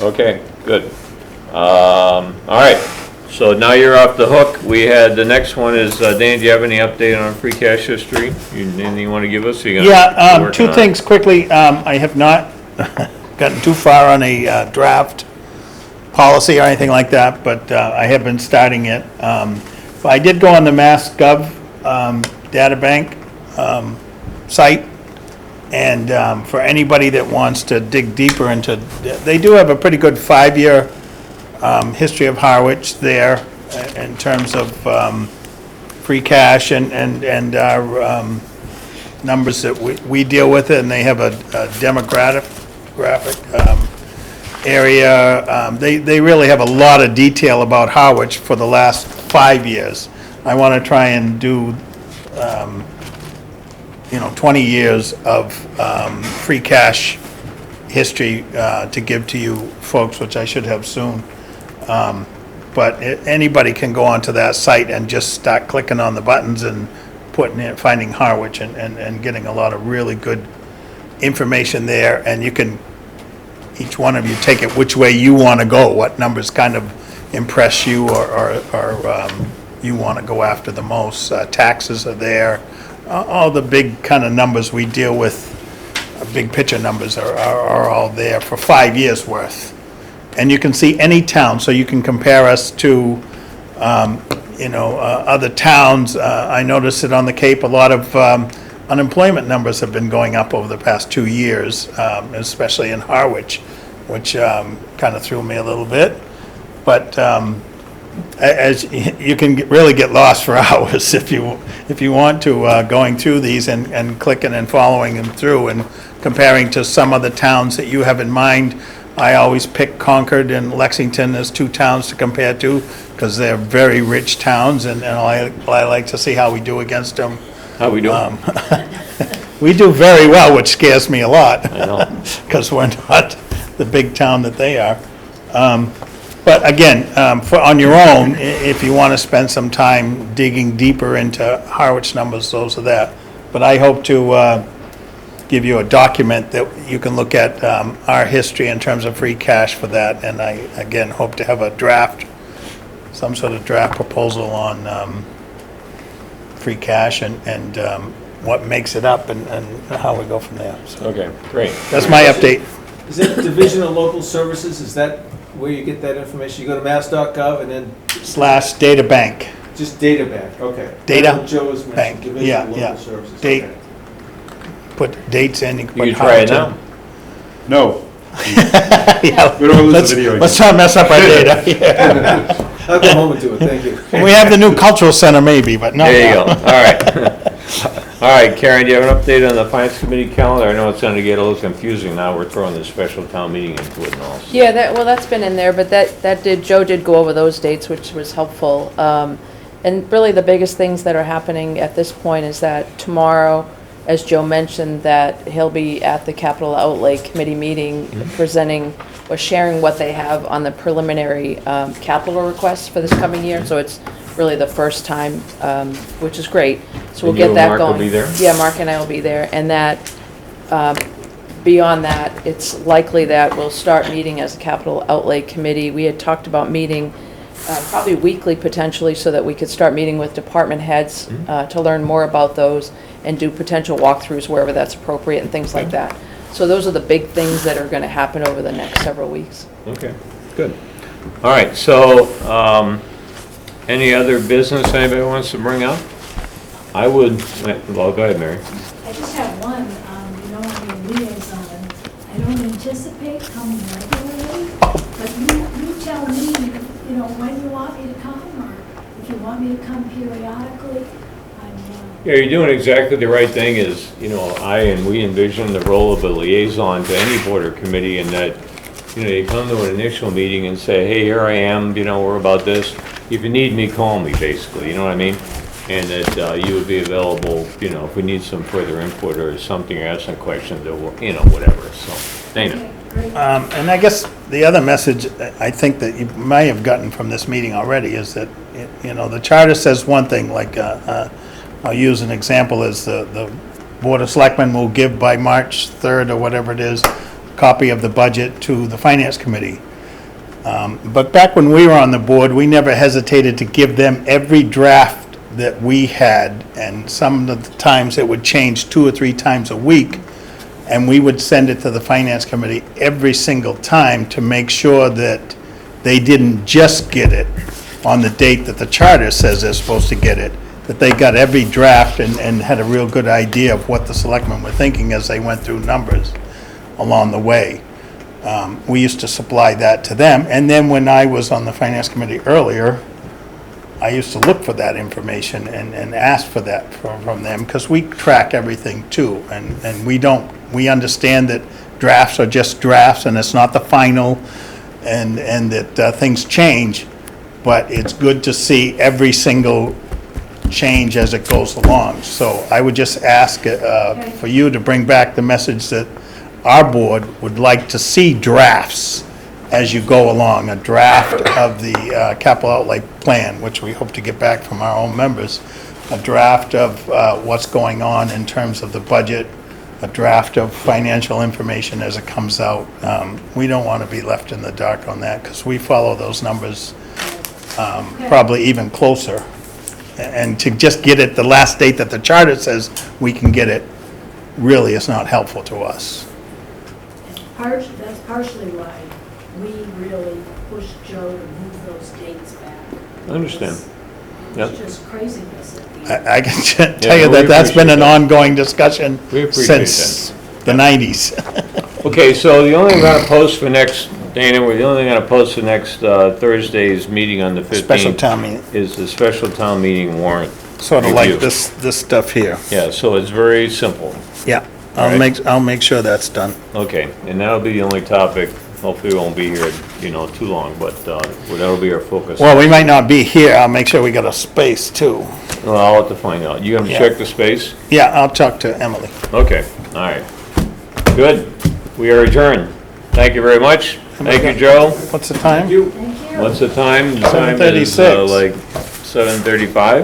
Okay, good. All right, so now you're off the hook. We had, the next one is, Dan, do you have any update on free cash history? Anything you want to give us? Or you gonna Yeah, work two on it? things quickly. I have not gotten too far on a draft policy or anything like that, but I have been starting it. But I did go on the Mass.gov data bank site, and for anybody that wants to dig deeper into, they do have a pretty good 5-year history of Harwich there in terms of free cash and our numbers that we deal with it, and they have a demographic area. They really have a lot of detail about Harwich for the last 5 years. I want to try and do 20 years of free cash history to give to you folks, which I should have soon. But anybody can go onto that site and just start clicking on the buttons and finding Harwich and getting a lot of really good information there. And you can, each one of you, take it which way you want to go, what numbers kind of impress you or you want to go after the most. Taxes are there. All the big kind of numbers we deal with, big picture numbers are all there for 5 years worth. And you can see any town, so you can compare us to, other towns. I noticed it on the Cape, a lot of unemployment numbers have been going up over the past 2 years, especially in Harwich, which kind of threw me a little bit. But as you can really get lost for hours if you want to, going through these and clicking and following them through and comparing to some of the towns that you have in mind. I always pick Concord and Lexington as two towns to compare to because they're very rich towns, and I like to see how we do against them. How we do? We do very well, which scares me a lot. I know. Because we're not the big town that they are. But again, on your own, if you want to spend some time digging deeper into Harwich numbers, those are that. But I hope to give you a document that you can look at our history in terms of free cash for that. And I, again, hope to have a draft, some sort of draft proposal on free cash and what makes it up and how we go from there. So Okay, great. that's my update. Is that Division of Local Services, is that where you get that information? You go to mass.gov and then /data bank. just data bank, okay. Data That's what Joe was bank, mentioning, Division yeah, of yeah. Local Services. Date. okay. Put dates in. You can try it now. No, Yeah, we don't lose let's, the video. let's not mess up our data. Yeah. I'll go home and do it, thank you. We have the new cultural center maybe, but no. There you go, all right. All right, Karen, do you have an update on the Finance Committee calendar? I know it's going to get a little confusing now, we're throwing this special town meeting into it and all. Yeah, that's been in there, but Joe did go over those dates, which was helpful. And really, the biggest things that are happening at this point is that tomorrow, as Joe mentioned, that he'll be at the Capital Outlay Committee meeting presenting or sharing what they have on the preliminary capital requests for this coming year. So it's really the first time, which is great. So we'll And you get and that Mark going. will be there? Yeah, Mark and I will be there. And that, beyond that, it's likely that we'll start meeting as a Capital Outlay Committee. We had talked about meeting probably weekly potentially so that we could start meeting with department heads to learn more about those and do potential walkthroughs wherever that's appropriate and things like that. So those are the big things that are going to happen over the next several weeks. Okay, good. All right, so, any other business anybody wants to bring up? I would, well, go ahead, Mary. I just have one, I'm your liaison. I don't anticipate coming regularly, but you tell me, when you want me to come, or if you want me to come periodically. Yeah, you're doing exactly the right thing is, we envision the role of a liaison to any board or committee in that, you come to an initial meeting and say, hey, here I am, we're about this. If you need me, call me, basically, you know what I mean? And that you would be available, if we need some further input or something, or have some questions, or, whatever, so, Dana. And I guess the other message I think that you may have gotten from this meeting already is that, the charter says one thing, like, I'll use an example as the Board of Selectmen will give by March 3rd or whatever it is, a copy of the budget to the Finance Committee. But back when we were on the board, we never hesitated to give them every draft that we had, and some of the times it would change 2 or 3 times a week, and we would send it to the Finance Committee every single time to make sure that they didn't just get it on the date that the charter says they're supposed to get it, that they got every draft and had a real good idea of what the selectmen were thinking as they went through numbers along the way. We used to supply that to them, and then when I was on the Finance Committee earlier, I used to look for that information and ask for that from them, because we track everything too, and we understand that drafts are just drafts, and it's not the final, and that things change, but it's good to see every single change as it goes along. So I would just ask for you to bring back the message that our board would like to see drafts as you go along, a draft of the capital outlay plan, which we hope to get back from our own members, a draft of what's going on in terms of the budget, a draft of financial information as it comes out. We don't want to be left in the dark on that, because we follow those numbers probably even closer. And to just get it the last date that the charter says we can get it really is not helpful to us. That's partially why we really pushed Joe to move those dates back. I understand. Yep. It's just craziness at the end. I can tell Yeah, you no, we that that's been appreciate an that. ongoing discussion We appreciate since the 90s. Okay, so the only thing I'm gonna post for next, Dana, we're the only thing I'm gonna post for next Thursday's meeting on the 15th. Special town meeting, Is the special town meeting warrant. sort of like review. this stuff here. Yeah, so it's very simple. Yeah, All right. I'll make sure that's done. Okay, and that'll be the only topic. Hopefully we won't be here, too long, but that'll be our focus. Well, we might not be here, I'll make sure we got a space too. Well, I'll have to find out. You gonna Yeah. check the space? Yeah, I'll talk to Emily. Okay, all right. Good. We are adjourned. Thank you very much. Thank you, Joe. What's the time? Thank you. Thank you. What's the time? The time is 7:36. like 7:35?